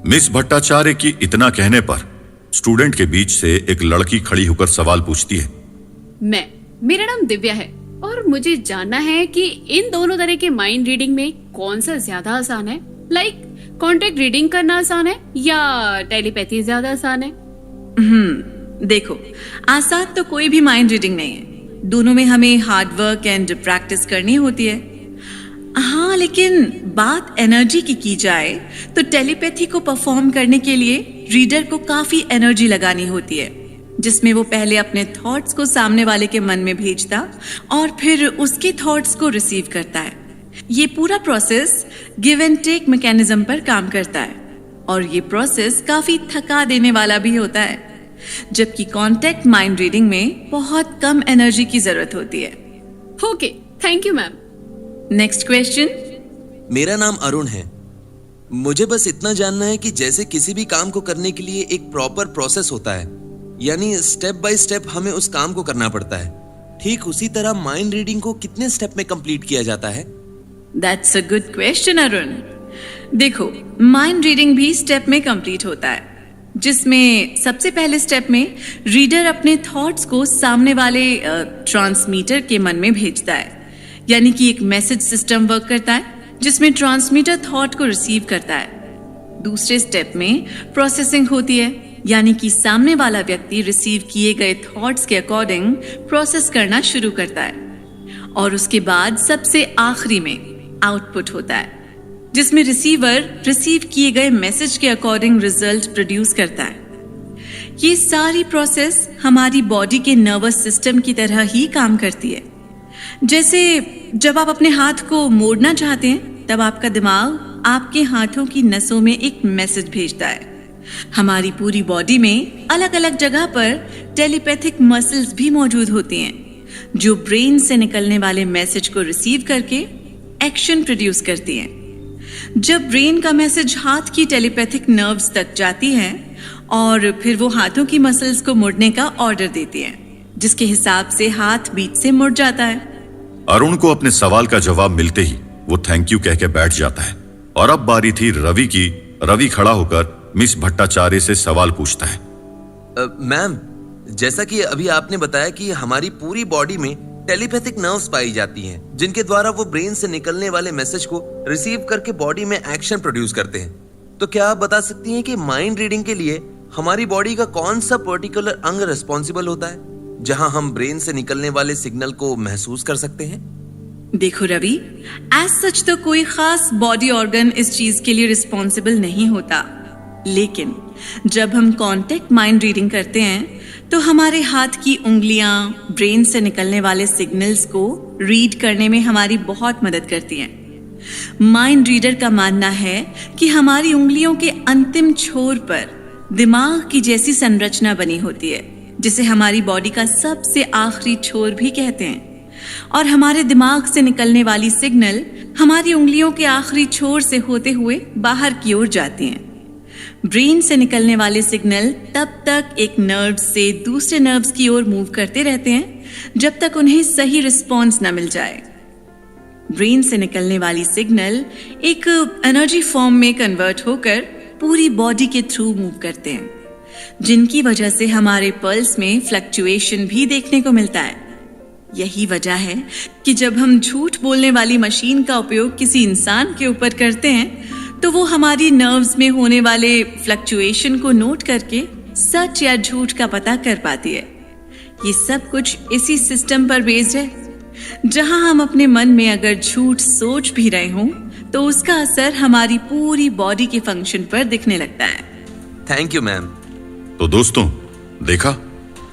मिस भट्टाचार्य की इतना कहने पर स्टूडेंट के बीच से एक लड़की खड़ी होकर सवाल पूछती है। मेरा नाम दिव्या है और मुझे जानना है कि इन दोनों तरह के माइंड रीडिंग में कौन सा ज्यादा आसान है। लाइक कॉन्टेक्ट रीडिंग करना आसान है या टेलीपैथी ज्यादा आसान है? देखो, आसान तो कोई भी माइंड रीडिंग नहीं है। दोनों में हमें हार्ड वर्क एंड प्रैक्टिस करनी होती है। हाँ, लेकिन बात एनर्जी की जाए तो टेलीपैथी को परफॉर्म करने के लिए रीडर को काफी एनर्जी लगानी होती है, जिसमें वो पहले अपने थॉट्स को सामने वाले के मन में भेजता और फिर उसके थॉट्स को रिसीव करता है। ये पूरा process give and take mechanism पर काम करता है और ये प्रोसेस काफी थका देने वाला भी होता है, जबकि कॉन्टेक्ट माइंड रीडिंग में बहुत कम एनर्जी की जरूरत होती है। Okay, thank you ma'am. Next question. मेरा नाम अरुण है। मुझे बस इतना जानना है कि जैसे किसी भी काम को करने के लिए एक प्रॉपर प्रोसेस होता है, यानी स्टेप बाय स्टेप हमें उस काम को करना पड़ता है, ठीक उसी तरह माइंड रीडिंग को कितने स्टेप में कंप्लीट किया जाता है? That's a good question Arun. देखो, माइंड रीडिंग भी स्टेप में कंप्लीट होता है, जिसमें सबसे पहले स्टेप में रीडर अपने थॉट्स को सामने वाले ट्रांसमीटर के मन में भेजता है, यानी कि एक मैसेज सिस्टम वर्क करता है जिसमें ट्रांसमीटर थॉट को रिसीव करता है। दूसरे स्टेप में प्रोसेसिंग होती है, यानी कि सामने वाला व्यक्ति रिसीव किए गए थॉट्स के अकॉर्डिंग प्रोसेस करना शुरू करता है और उसके बाद सबसे आखिरी में आउटपुट होता है, जिसमें रिसीवर रिसीव किए गए मैसेज के अकॉर्डिंग रिजल्ट प्रोड्यूस करता है। ये सारी प्रोसेस हमारी बॉडी के नर्वस सिस्टम की तरह ही काम करती है। जैसे जब आप अपने हाथ को मोड़ना चाहते हैं, तब आपका दिमाग आपके हाथों की नसों में एक मैसेज भेजता है। हमारी पूरी बॉडी में अलग अलग जगह पर टेलीपैथिक मसल्स भी मौजूद होती हैं, जो ब्रेन से निकलने वाले मैसेज को रिसीव करके एक्शन प्रोड्यूस करती हैं। जब ब्रेन का मैसेज हाथ की टेलीपैथिक नर्व्स तक जाती है और फिर वो हाथों की मसल्स को मुड़ने का ऑर्डर देती हैं, जिसके हिसाब से हाथ बीच से मुड़ जाता है। अरुण को अपने सवाल का जवाब मिलते ही वो थैंक यू कह के बैठ जाता है और अब बारी थी रवि की। रवि खड़ा होकर मिस भट्टाचार्य से सवाल पूछता है। मैम, जैसा कि अभी आपने बताया कि हमारी पूरी बॉडी में टेलीपैथिक नर्व्स पाई जाती हैं, जिनके द्वारा वो ब्रेन से निकलने वाले मैसेज को रिसीव करके बॉडी में एक्शन प्रोड्यूस करते हैं। तो क्या आप बता सकती हैं कि माइंड रीडिंग के लिए हमारी बॉडी का कौन सा पर्टिकुलर अंग रिस्पॉन्सिबल होता है, जहां हम ब्रेन से निकलने वाले सिग्नल को महसूस कर सकते हैं? देखो रवि, एज सच तो कोई खास बॉडी ऑर्गन इस चीज के लिए रिस्पॉन्सिबल नहीं होता, लेकिन जब हम कॉन्टेक्ट माइंड रीडिंग करते हैं तो हमारे हाथ की उंगलियां ब्रेन से निकलने वाले सिग्नल्स को रीड करने में हमारी बहुत मदद करती हैं। माइंड रीडर का मानना है कि हमारी उंगलियों के अंतिम छोर पर दिमाग की जैसी संरचना बनी होती है, जिसे हमारी बॉडी का सबसे आखिरी छोर भी कहते हैं, और हमारे दिमाग से निकलने वाली सिग्नल हमारी उंगलियों के आखिरी छोर से होते हुए बाहर की ओर जाती हैं। ब्रेन से निकलने वाले सिग्नल तब तक एक नर्व से दूसरे नर्व्स की ओर मूव करते रहते हैं जब तक उन्हें सही रिस्पॉन्स न मिल जाए। ब्रेन से निकलने वाली सिग्नल एक एनर्जी फॉर्म में कन्वर्ट होकर पूरी बॉडी के थ्रू मूव करते हैं, जिनकी वजह से हमारे पल्स में फ्लक्चुएशन भी देखने को मिलता है। यही वजह है कि जब हम झूठ बोलने वाली मशीन का उपयोग किसी इंसान के ऊपर करते हैं तो वो हमारी नर्व्स में होने वाले फ्लक्चुएशन को नोट करके सच या झूठ का पता कर पाती है। ये सब कुछ इसी सिस्टम पर बेस्ड है। जहां हम अपने मन में अगर झूठ सोच भी रहे हों तो उसका असर हमारी पूरी बॉडी के फंक्शन पर दिखने लगता है। Thank you ma'am. तो दोस्तों, देखा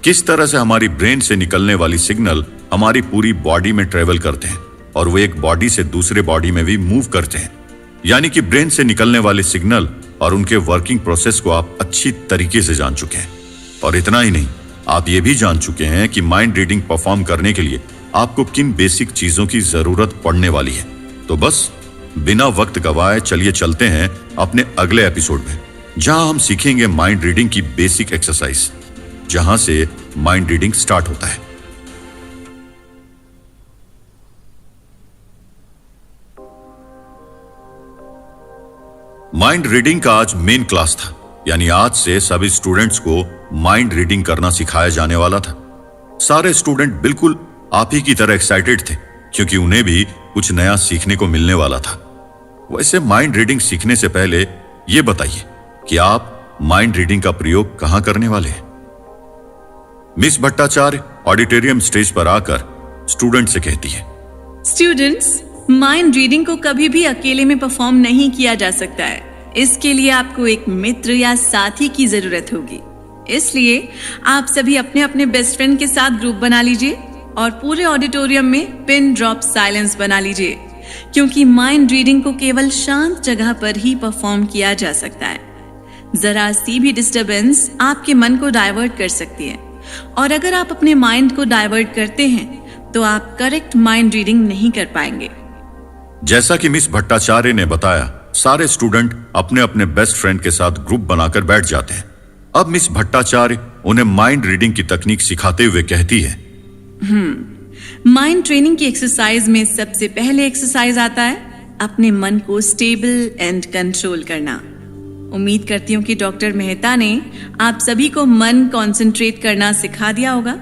किस तरह से हमारी ब्रेन से निकलने वाली सिग्नल हमारी पूरी बॉडी में ट्रेवल करते हैं और वो एक बॉडी से दूसरे बॉडी में भी मूव करते हैं। यानी कि ब्रेन से निकलने वाले सिग्नल और उनके वर्किंग प्रोसेस को आप अच्छी तरीके से जान चुके हैं। और इतना ही नहीं, आप ये भी जान चुके हैं कि माइंड रीडिंग परफॉर्म करने के लिए आपको किन बेसिक चीजों की जरूरत पड़ने वाली है। तो बस बिना वक्त गवाए चलिए चलते हैं अपने अगले एपिसोड में, जहां हम सीखेंगे माइंड रीडिंग की बेसिक एक्सरसाइज, जहां से माइंड रीडिंग स्टार्ट होता है। माइंड रीडिंग का आज मेन क्लास था, यानी आज से सभी स्टूडेंट्स को माइंड रीडिंग करना सिखाया जाने वाला था। सारे स्टूडेंट बिल्कुल आप ही की तरह एक्साइटेड थे, क्योंकि उन्हें भी कुछ नया सीखने को मिलने वाला था। वैसे माइंड रीडिंग सीखने से पहले यह बताइए कि आप माइंड रीडिंग का प्रयोग कहां करने वाले हैं। मिस भट्टाचार्य ऑडिटोरियम स्टेज पर आकर स्टूडेंट से कहती है, स्टूडेंट्स, माइंड रीडिंग को कभी भी अकेले में परफॉर्म नहीं किया जा सकता है। इसके लिए आपको एक मित्र या साथी की जरूरत होगी। इसलिए आप सभी अपने अपने बेस्ट फ्रेंड के साथ ग्रुप बना लीजिए और पूरे ऑडिटोरियम में पिन ड्रॉप साइलेंस बना लीजिए, क्योंकि माइंड रीडिंग को केवल शांत जगह पर ही परफॉर्म किया जा सकता है। जरा सी भी डिस्टरबेंस आपके मन को डाइवर्ट कर सकती है, और अगर आप अपने माइंड को डाइवर्ट करते हैं तो आप करेक्ट माइंड रीडिंग नहीं कर पाएंगे। जैसा कि मिस भट्टाचार्य ने बताया, सारे स्टूडेंट अपने अपने बेस्ट फ्रेंड के साथ ग्रुप बनाकर बैठ जाते हैं। अब मिस भट्टाचार्य उन्हें माइंड रीडिंग की तकनीक सिखाते हुए कहती है, माइंड ट्रेनिंग की एक्सरसाइज में सबसे पहले एक्सरसाइज आता है अपने मन को स्टेबल एंड कंट्रोल करना। उम्मीद करती हूँ कि डॉक्टर मेहता ने आप सभी को मन कंसंट्रेट करना सिखा दिया होगा।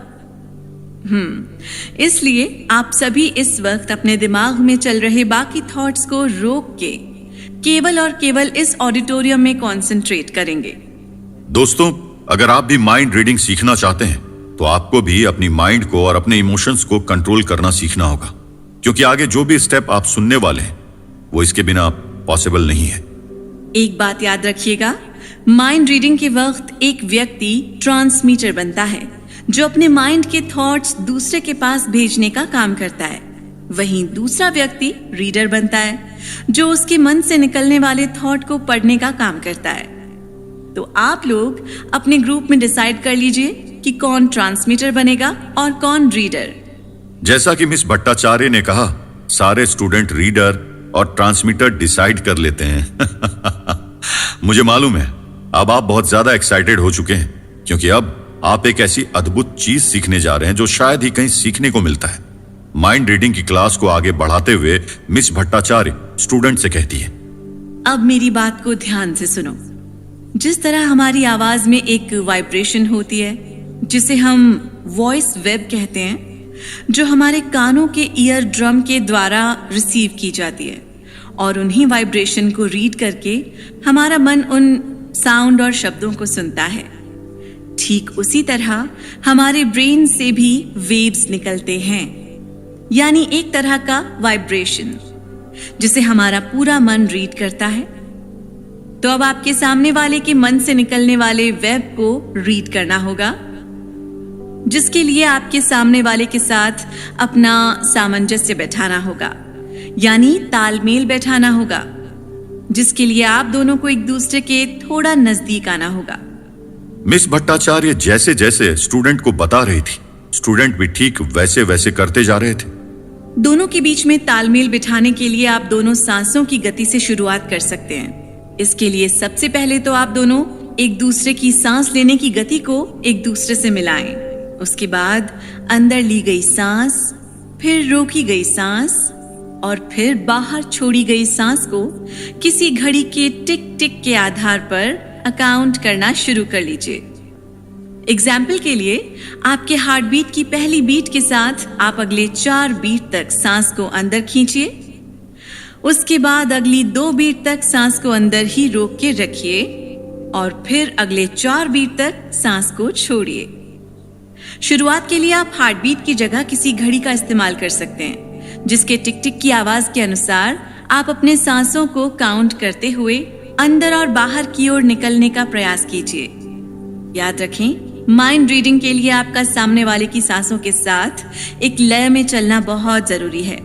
इसलिए आप सभी इस वक्त अपने दिमाग में चल रहे बाकी थॉट्स को रोक के केवल और केवल इस ऑडिटोरियम में कंसंट्रेट करेंगे। दोस्तों, अगर आप भी माइंड रीडिंग सीखना चाहते हैं तो आपको भी अपनी माइंड को और अपने इमोशंस को कंट्रोल करना सीखना होगा, क्योंकि आगे जो भी स्टेप आप सुनने वाले हैं वो इसके बिना पॉसिबल नहीं है। एक बात याद रखिएगा, माइंड रीडिंग के वक्त एक व्यक्ति ट्रांसमीटर बनता है जो अपने माइंड के थॉट्स दूसरे के पास भेजने का काम करता है। वहीं दूसरा व्यक्ति रीडर बनता है जो उसके मन से निकलने वाले थॉट को पढ़ने का काम करता है। तो आप लोग अपने ग्रुप में डिसाइड कर लीजिए कि कौन ट्रांसमीटर बनेगा और कौन रीडर। जैसा कि मिस भट्टाचार्य ने कहा, सारे स्टूडेंट रीडर और ट्रांसमीटर डिसाइड कर लेते हैं। मुझे मालूम है अब आप बहुत ज्यादा एक्साइटेड हो चुके हैं, क्योंकि अब आप एक ऐसी अद्भुत चीज सीखने जा रहे हैं जो शायद ही कहीं सीखने को मिलता है। माइंड रीडिंग की क्लास को आगे बढ़ाते हुए मिस भट्टाचार्य स्टूडेंट से कहती है, अब मेरी बात को ध्यान से सुनो। जिस तरह हमारी आवाज में एक वाइब्रेशन होती है जिसे हम वॉइस वेव कहते हैं, जो हमारे कानों के ईयर ड्रम के द्वारा रिसीव की जाती है, और उन्हीं वाइब्रेशन को रीड करके हमारा मन उन साउंड और शब्दों को सुनता है। ठीक उसी तरह हमारे ब्रेन से भी वेव्स निकलते हैं, यानी एक तरह का वाइब्रेशन, जिसे हमारा पूरा मन रीड करता है। तो अब आपके सामने वाले के मन से निकलने वाले वेब को रीड करना होगा, जिसके लिए आपके सामने वाले के साथ अपना सामंजस्य बैठाना होगा, यानी तालमेल बैठाना होगा, जिसके लिए आप दोनों को एक दूसरे के थोड़ा नजदीक आना होगा। मिस भट्टाचार्य जैसे जैसे स्टूडेंट को बता रही थी, स्टूडेंट भी ठीक वैसे वैसे करते जा रहे थे। दोनों के बीच में तालमेल बिठाने के लिए आप दोनों सांसों की गति से शुरुआत कर सकते हैं। इसके लिए सबसे पहले तो आप दोनों एक दूसरे की सांस लेने की गति को एक दूसरे से मिलाएं। उसके बाद अंदर ली गई सांस, फिर रोकी गई सांस और फिर बाहर छोड़ी गई सांस को किसी घड़ी के टिक टिक के आधार पर अकाउंट करना शुरू कर लीजिए। एग्जाम्पल के लिए आपके हार्ट बीट की पहली बीट के साथ आप अगले 4 बीट तक सांस को अंदर खींचिए। उसके बाद अगली 2 बीट तक सांस को अंदर ही रोक के रखिए और फिर अगले 4 बीट तक सांस को छोड़िए। शुरुआत के लिए आप हार्ट बीट की जगह किसी घड़ी का इस्तेमाल कर सकते हैं, जिसके टिक टिक की आवाज के अनुसार आप अपने सांसों को काउंट करते हुए अंदर और बाहर की ओर निकलने का प्रयास कीजिए। याद रखें, माइंड रीडिंग के लिए आपका सामने वाले की सांसों के साथ एक लय में चलना बहुत जरूरी है।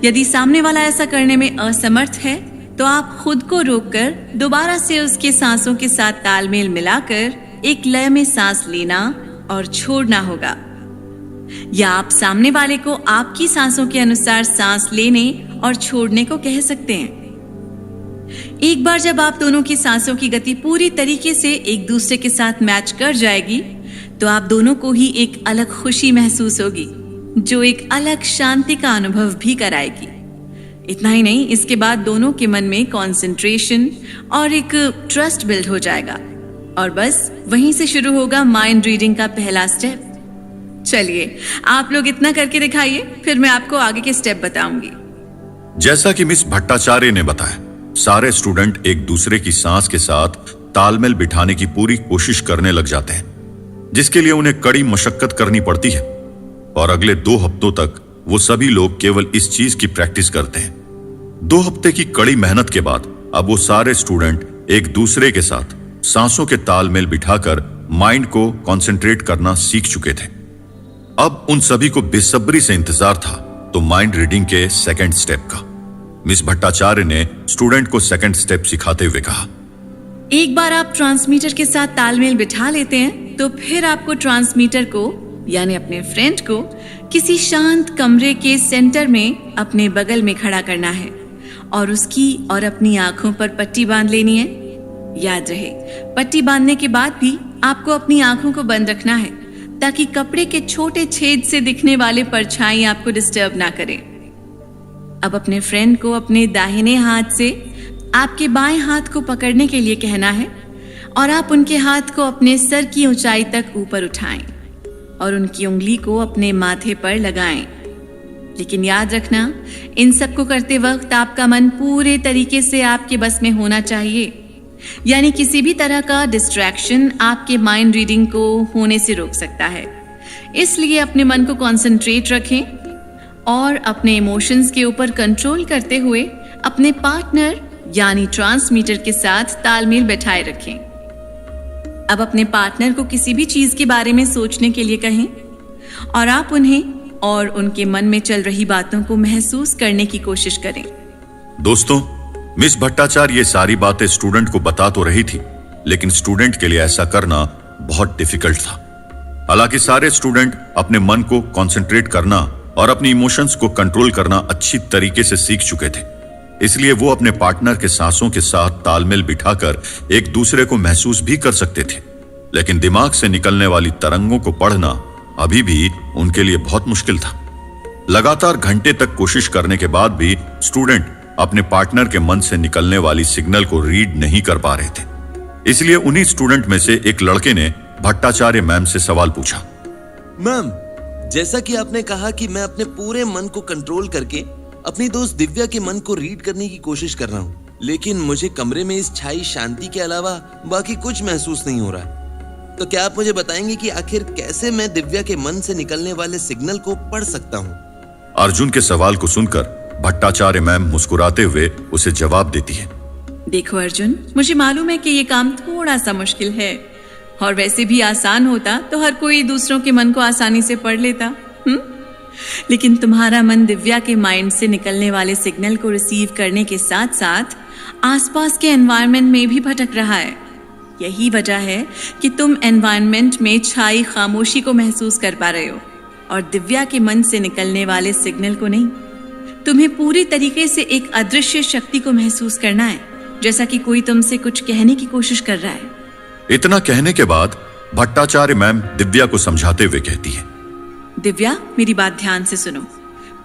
यदि सामने वाला ऐसा करने में असमर्थ है तो आप खुद को रोककर दोबारा से उसके सांसों के साथ तालमेल मिलाकर एक लय में सांस लेना और छोड़ना होगा, या आप सामने वाले को आपकी सांसों के अनुसार सांस लेने और छोड़ने को कह सकते हैं। एक बार जब आप दोनों की सांसों की गति पूरी तरीके से एक दूसरे के साथ मैच कर जाएगी तो आप दोनों को ही एक अलग खुशी महसूस होगी, जो एक अलग शांति का अनुभव भी कराएगी। इतना ही नहीं, इसके बाद दोनों के मन में कंसंट्रेशन और एक ट्रस्ट बिल्ड हो जाएगा और बस वहीं से शुरू होगा माइंड रीडिंग का पहला स्टेप। चलिए, आप लोग इतना करके दिखाइए, फिर मैं आपको आगे के स्टेप बताऊंगी। जैसा कि मिस भट्टाचार्य ने बताया, सारे स्टूडेंट एक दूसरे की सांस के साथ तालमेल बिठाने की पूरी कोशिश करने लग जाते हैं, जिसके लिए उन्हें कड़ी मशक्कत करनी पड़ती है और अगले 2 हफ्तों तक वो सभी लोग केवल इस चीज की प्रैक्टिस करते हैं। 2 हफ्ते की कड़ी मेहनत के बाद अब वो सारे स्टूडेंट एक दूसरे के साथ सांसों के तालमेल बिठाकर माइंड को कंसंट्रेट करना सीख चुके थे। अब उन सभी को बेसब्री से इंतजार था तो माइंड रीडिंग के सेकंड स्टेप का। मिस भट्टाचार्य ने स्टूडेंट को सेकंड स्टेप सिखाते हुए कहा, एक बार आप ट्रांसमीटर के साथ तालमेल बिठा लेते हैं तो फिर आपको ट्रांसमीटर को यानी अपने फ्रेंड को किसी शांत कमरे के सेंटर में अपने बगल में खड़ा करना है और उसकी और अपनी आंखों पर पट्टी बांध लेनी है। याद रहे, पट्टी बांधने के बाद भी आपको अपनी आंखों को बंद रखना है ताकि कपड़े के छोटे छेद से दिखने वाले परछाई आपको डिस्टर्ब ना करें। अब अपने फ्रेंड को अपने दाहिने हाथ से आपके बाएं हाथ को पकड़ने के लिए कहना है और आप उनके हाथ को अपने सर की ऊंचाई तक ऊपर उठाएं और उनकी उंगली को अपने माथे पर लगाएं। लेकिन याद रखना, इन सब को करते वक्त आपका मन पूरे तरीके से आपके बस में होना चाहिए, यानी किसी भी तरह का डिस्ट्रैक्शन आपके माइंड रीडिंग को होने से रोक सकता है। इसलिए अपने मन को कंसंट्रेट रखें और अपने इमोशंस के ऊपर कंट्रोल करते हुए अपने पार्टनर यानी ट्रांसमीटर के साथ तालमेल बैठाए रखें। अब अपने पार्टनर को किसी भी चीज के बारे में सोचने के लिए कहें और आप उन्हें और उनके मन में चल रही बातों को महसूस करने की कोशिश करें। दोस्तों, मिस भट्टाचार्य ये सारी बातें स्टूडेंट को बता तो रही थी, लेकिन स्टूडेंट के लिए ऐसा करना बहुत डिफिकल्ट था। हालांकि सारे स्टूडेंट अपने मन को कंसंट्रेट करना और अपनी इमोशंस को कंट्रोल करना अच्छी तरीके से सीख चुके थे, इसलिए वो अपने पार्टनर के सांसों के साथ तालमेल बिठाकर एक दूसरे को महसूस भी कर सकते थे। लेकिन दिमाग से निकलने वाली तरंगों को पढ़ना अभी भी उनके लिए बहुत मुश्किल था। लगातार घंटे तक कोशिश करने के बाद भी स्टूडेंट अपने पार्टनर के मन से निकलने वाली सिग्नल को रीड नहीं कर पा रहे थे। इसलिए उन्हीं स्टूडेंट में से एक लड़के ने भट्टाचार्य मैम से सवाल पूछा, मैम, जैसा कि आपने कहा कि मैं अपने पूरे मन को कंट्रोल करके अपनी दोस्त दिव्या के मन को रीड करने की कोशिश कर रहा हूँ, लेकिन मुझे कमरे में इस छाई शांति के अलावा बाकी कुछ महसूस नहीं हो रहा। तो क्या आप मुझे बताएंगे कि आखिर कैसे मैं दिव्या के मन से निकलने वाले सिग्नल को पढ़ सकता हूँ? अर्जुन के सवाल को सुनकर भट्टाचार्य मैम मुस्कुराते हुए उसे जवाब देती है, देखो अर्जुन, मुझे मालूम है कि ये काम थोड़ा सा मुश्किल है और वैसे भी आसान होता तो हर कोई दूसरों के मन को आसानी से पढ़ लेता। लेकिन तुम्हारा मन दिव्या के माइंड से निकलने वाले सिग्नल को रिसीव करने के साथ साथ आसपास के एनवायरनमेंट में भी भटक रहा है। यही वजह है कि तुम एनवायरनमेंट में छाई खामोशी को महसूस कर पा रहे हो और दिव्या के मन से निकलने वाले सिग्नल को नहीं। तुम्हें पूरी तरीके से एक अदृश्य शक्ति को महसूस करना है, जैसा कि कोई तुमसे कुछ कहने की कोशिश कर रहा है। इतना कहने के बाद भट्टाचार्य मैम दिव्या को समझाते हुए कहती है, दिव्या, मेरी बात ध्यान से सुनो।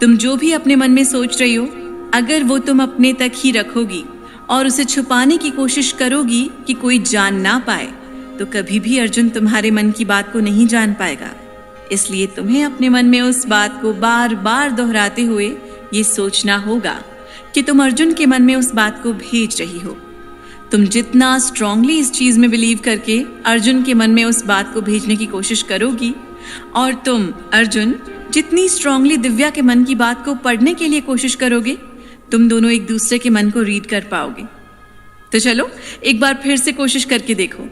तुम जो भी अपने मन में सोच रही हो, अगर वो तुम अपने तक ही रखोगी और उसे छुपाने की कोशिश करोगी कि कोई जान ना पाए, तो कभी भी अर्जुन तुम्हारे मन की बात को नहीं जान पाएगा। इसलिए तुम्हें अपने मन में उस बात को बार बार दोहराते हुए ये सोचना होगा कि तुम अर्जुन के मन में उस बात को भेज रही हो। तुम जितना स्ट्रांगली इस चीज में बिलीव करके अर्जुन के मन में उस बात को भेजने की कोशिश करोगी, और तुम अर्जुन जितनी स्ट्रांगली दिव्या के मन की बात को पढ़ने के लिए कोशिश करोगे, तुम दोनों एक दूसरे के मन को रीड कर पाओगे। तो चलो एक बार फिर से कोशिश करके देखो।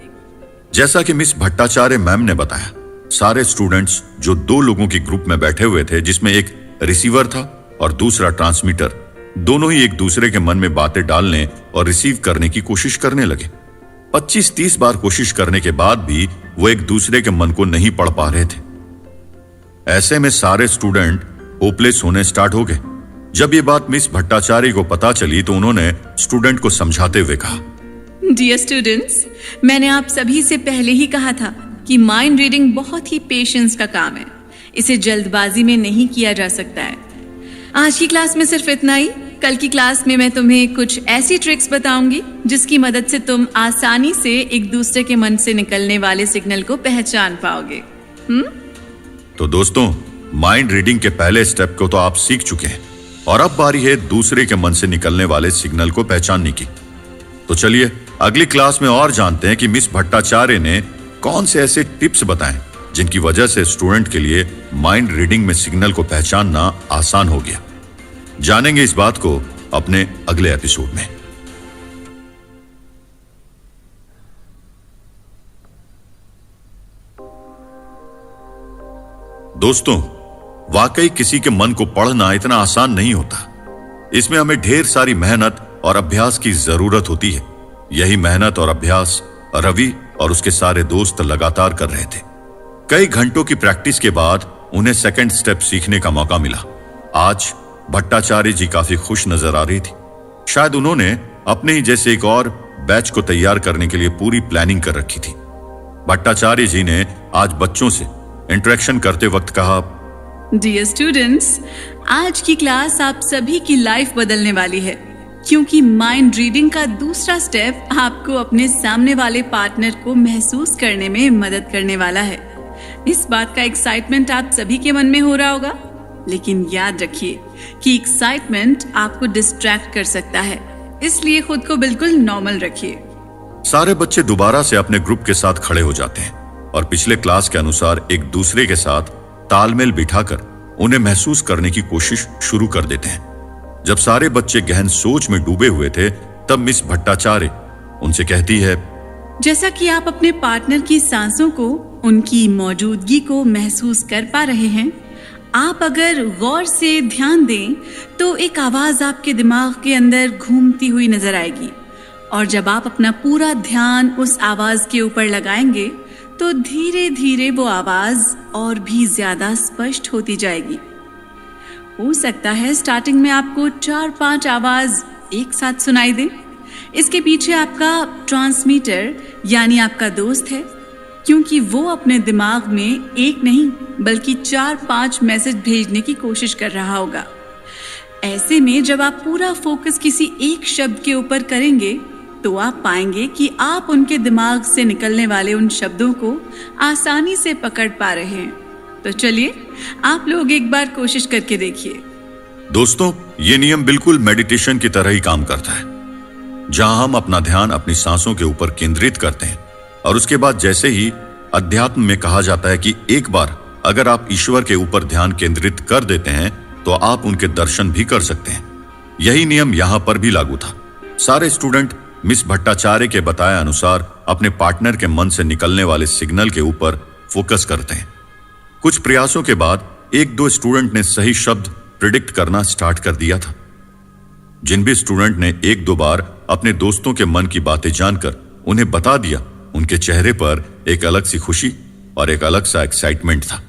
जैसा कि मिस भट्टाचार्य मैम ने बताया, सारे स्टूडेंट्स जो 2 लोगों की ग्रुप में बैठे हुए थे, जिसमें एक रिसीवर था और दूसरा ट्रांसमीटर, दोनों ही एक दूसरे के मन में बातें डालने और रिसीव करने की कोशिश करने लगे। 25-30 बार कोशिश करने के बाद भी वो एक दूसरे के मन को नहीं पढ़ पा रहे थे। ऐसे में सारे स्टूडेंट होपलेस होने स्टार्ट हो गए। जब ये बात मिस भट्टाचार्य को पता चली तो उन्होंने स्टूडेंट को समझाते हुए कहा, डियर स्टूडेंट्स, मैंने आप सभी से पहले ही कहा था कि माइंड रीडिंग बहुत ही पेशेंस का काम है। इसे जल्दबाजी में नहीं किया जा सकता है। आज की क्लास में सिर्फ इतना ही। कल की क्लास में मैं तुम्हें कुछ ऐसी ट्रिक्स बताऊंगी जिसकी मदद से तुम आसानी से एक दूसरे के मन से निकलने वाले सिग्नल को पहचान पाओगे। तो दोस्तों, माइंड रीडिंग के पहले स्टेप को तो आप सीख चुके हैं और अब बारी है दूसरे के मन से निकलने वाले सिग्नल को पहचानने की। तो चलिए अगली क्लास में और जानते हैं कि मिस भट्टाचार्य ने कौन से ऐसे टिप्स बताएं जिनकी वजह से स्टूडेंट के लिए माइंड रीडिंग में सिग्नल को पहचानना आसान हो गया। जानेंगे इस बात को अपने अगले एपिसोड में। दोस्तों, वाकई किसी के मन को पढ़ना इतना आसान नहीं होता। इसमें हमें ढेर सारी मेहनत और अभ्यास की जरूरत होती है। यही मेहनत और अभ्यास रवि और उसके सारे दोस्त लगातार कर रहे थे। कई घंटों की प्रैक्टिस के बाद उन्हें सेकंड स्टेप सीखने का मौका मिला। आज भट्टाचार्य जी काफी खुश नजर आ रही थी। शायद उन्होंने अपने ही जैसे एक और बैच को तैयार करने के लिए पूरी प्लानिंग कर रखी थी। भट्टाचार्य जी ने आज बच्चों से इंटरेक्शन करते वक्त कहा, डियर स्टूडेंट्स, आज की क्लास आप सभी की लाइफ बदलने वाली है, क्योंकि माइंड रीडिंग का दूसरा स्टेप आपको अपने सामने वाले पार्टनर को महसूस करने में मदद करने वाला है। इस बात का एक्साइटमेंट आप सभी के मन में हो रहा होगा, लेकिन याद रखिए कि एक्साइटमेंट आपको डिस्ट्रैक्ट कर सकता है, इसलिए खुद को बिल्कुल नॉर्मल रखिए। सारे बच्चे दोबारा से अपने ग्रुप के साथ खड़े हो जाते हैं और पिछले क्लास के अनुसार एक दूसरे के साथ तालमेल बिठाकर उन्हें महसूस करने की कोशिश शुरू कर देते हैं। जब सारे बच्चे गहन सोच में डूबे हुए थे, तब मिस भट्टाचार्य उनसे कहती है, जैसा कि आप अपने पार्टनर की सांसों को, उनकी मौजूदगी को महसूस कर पा रहे हैं, आप अगर गौर से ध्यान दें तो एक आवाज आपके दिमाग के अंदर घूमती हुई नजर आएगी, और जब आप अपना पूरा ध्यान उस आवाज के ऊपर लगाएंगे तो धीरे धीरे वो आवाज और भी ज्यादा स्पष्ट होती जाएगी। हो सकता है स्टार्टिंग में आपको 4-5 आवाज एक साथ सुनाई दे। इसके पीछे आपका ट्रांसमीटर यानी आपका दोस्त है, क्योंकि वो अपने दिमाग में एक नहीं बल्कि 4-5 मैसेज भेजने की कोशिश कर रहा होगा। ऐसे में जब आप पूरा फोकस किसी एक शब्द के ऊपर करेंगे तो आप पाएंगे कि आप उनके दिमाग से निकलने वाले उन शब्दों को आसानी से पकड़ पा रहे हैं। तो चलिए आप लोग एक बार कोशिश करके देखिए। दोस्तों, ये नियम बिल्कुल मेडिटेशन की तरह ही काम करता है, जहां हम अपना ध्यान अपनी सांसों के ऊपर केंद्रित करते हैं और उसके बाद, जैसे ही अध्यात्म में कहा जाता है कि एक बार अगर आप ईश्वर के ऊपर ध्यान केंद्रित कर देते हैं तो आप उनके दर्शन भी कर सकते हैं। यही नियम यहां पर भी लागू था। सारे स्टूडेंट मिस भट्टाचार्य के बताए अनुसार अपने पार्टनर के मन से निकलने वाले सिग्नल के ऊपर फोकस करते हैं। कुछ प्रयासों के बाद 1-2 स्टूडेंट ने सही शब्द प्रिडिक्ट करना स्टार्ट कर दिया था। जिन भी स्टूडेंट ने 1-2 बार अपने दोस्तों के मन की बातें जानकर उन्हें बता दिया, उनके चेहरे पर एक अलग सी खुशी और एक अलग सा एक्साइटमेंट था।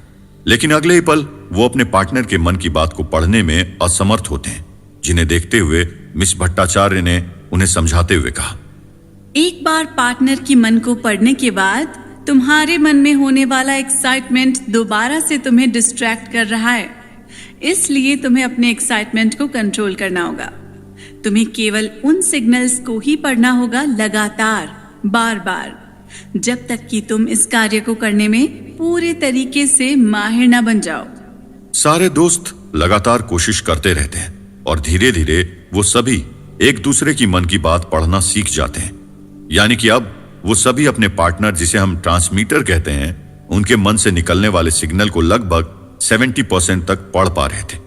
लेकिन अगले ही पल वो अपने पार्टनर के मन की बात को पढ़ने में असमर्थ होते हैं, जिन्हें देखते हुए मिस भट्टाचार्य ने उन्हें समझाते हुए कहा, एक बार पार्टनर की मन को पढ़ने के बाद तुम्हारे मन में होने वाला एक्साइटमेंट दोबारा से तुम्हें डिस्ट्रैक्ट कर रहा है, इसलिए तुम्हें अपने एक्साइटमेंट को कंट्रोल करना होगा। तुम्हें केवल उन सिग्नल्स को ही पढ़ना होगा लगातार, बार बार, जब तक कि तुम इस कार्य को करने में पूरे तरीके से माहिर ना बन जाओ। सारे दोस्त लगातार कोशिश करते रहते हैं और धीरे धीरे वो सभी एक दूसरे की मन की बात पढ़ना सीख जाते हैं। यानी कि अब वो सभी अपने पार्टनर, जिसे हम ट्रांसमीटर कहते हैं, उनके मन से निकलने वाले सिग्नल को लगभग 70% तक पढ़ पा रहे थे।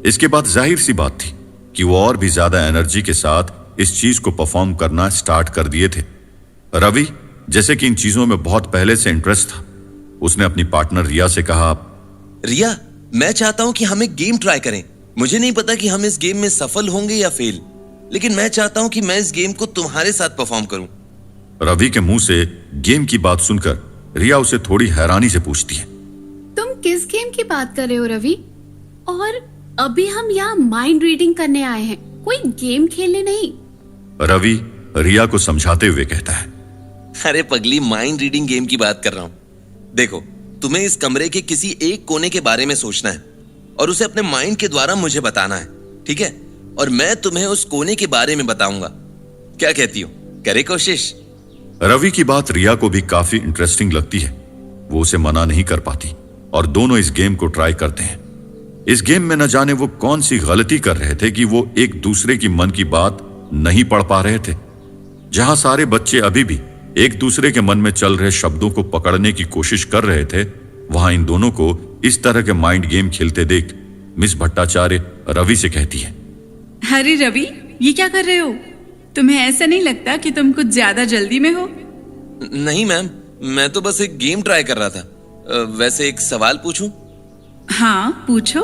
इसके बाद जाहिर सी बात थी कि वो और भी ज्यादा एनर्जी के साथ इस चीज को परफॉर्म करना स्टार्ट कर दिए थे। रवि, जैसे कि इन चीजों में बहुत पहले से इंटरेस्ट था, उसने अपनी पार्टनर रिया से कहा, रिया, मैं चाहता हूं कि हम एक गेम ट्राई करें। मुझे नहीं पता कि हम इस गेम में सफल होंगे या फेल, लेकिन मैं चाहता हूं कि मैं इस गेम को तुम्हारे साथ परफॉर्म करूं। रवि के मुंह से गेम की बात सुनकर रिया उसे थोड़ी हैरानी से पूछती है, तुम किस गेम की बात कर रहे हो रवि? और अभी हम यहाँ माइंड रीडिंग करने आए हैं, कोई गेम खेलने नहीं। रवि रिया को समझाते हुए कहता है, अरे पगली, माइंड रीडिंग गेम की बात कर रहा हूं। देखो, तुम्हें इस कमरे के किसी एक कोने के बारे में सोचना है और उसे अपने माइंड के द्वारा मुझे बताना है, ठीक है? और मैं तुम्हें उस कोने के बारे में बताऊंगा। क्या कहती हो, करे कोशिश? रवि की बात रिया को भी काफी इंटरेस्टिंग लगती है। वो उसे मना नहीं कर पाती और दोनों इस गेम को ट्राई करते हैं। इस गेम में न जाने वो कौन सी गलती कर रहे थे कि वो एक दूसरे की मन की बात नहीं पढ़ पा रहे थे। जहां सारे बच्चे अभी भी एक दूसरे के मन में चल रहे शब्दों को पकड़ने की कोशिश कर रहे थे, वहां इन दोनों को इस तरह के माइंड गेम खेलते देख मिस भट्टाचार्य रवि से कहती है, अरे रवि, ये क्या कर रहे हो? तुम्हें ऐसा नहीं लगता कि तुम कुछ ज्यादा जल्दी में हो? नहीं मैम, मैं तो बस एक गेम ट्राई कर रहा था। वैसे एक सवाल पूछूं? हाँ, पूछो।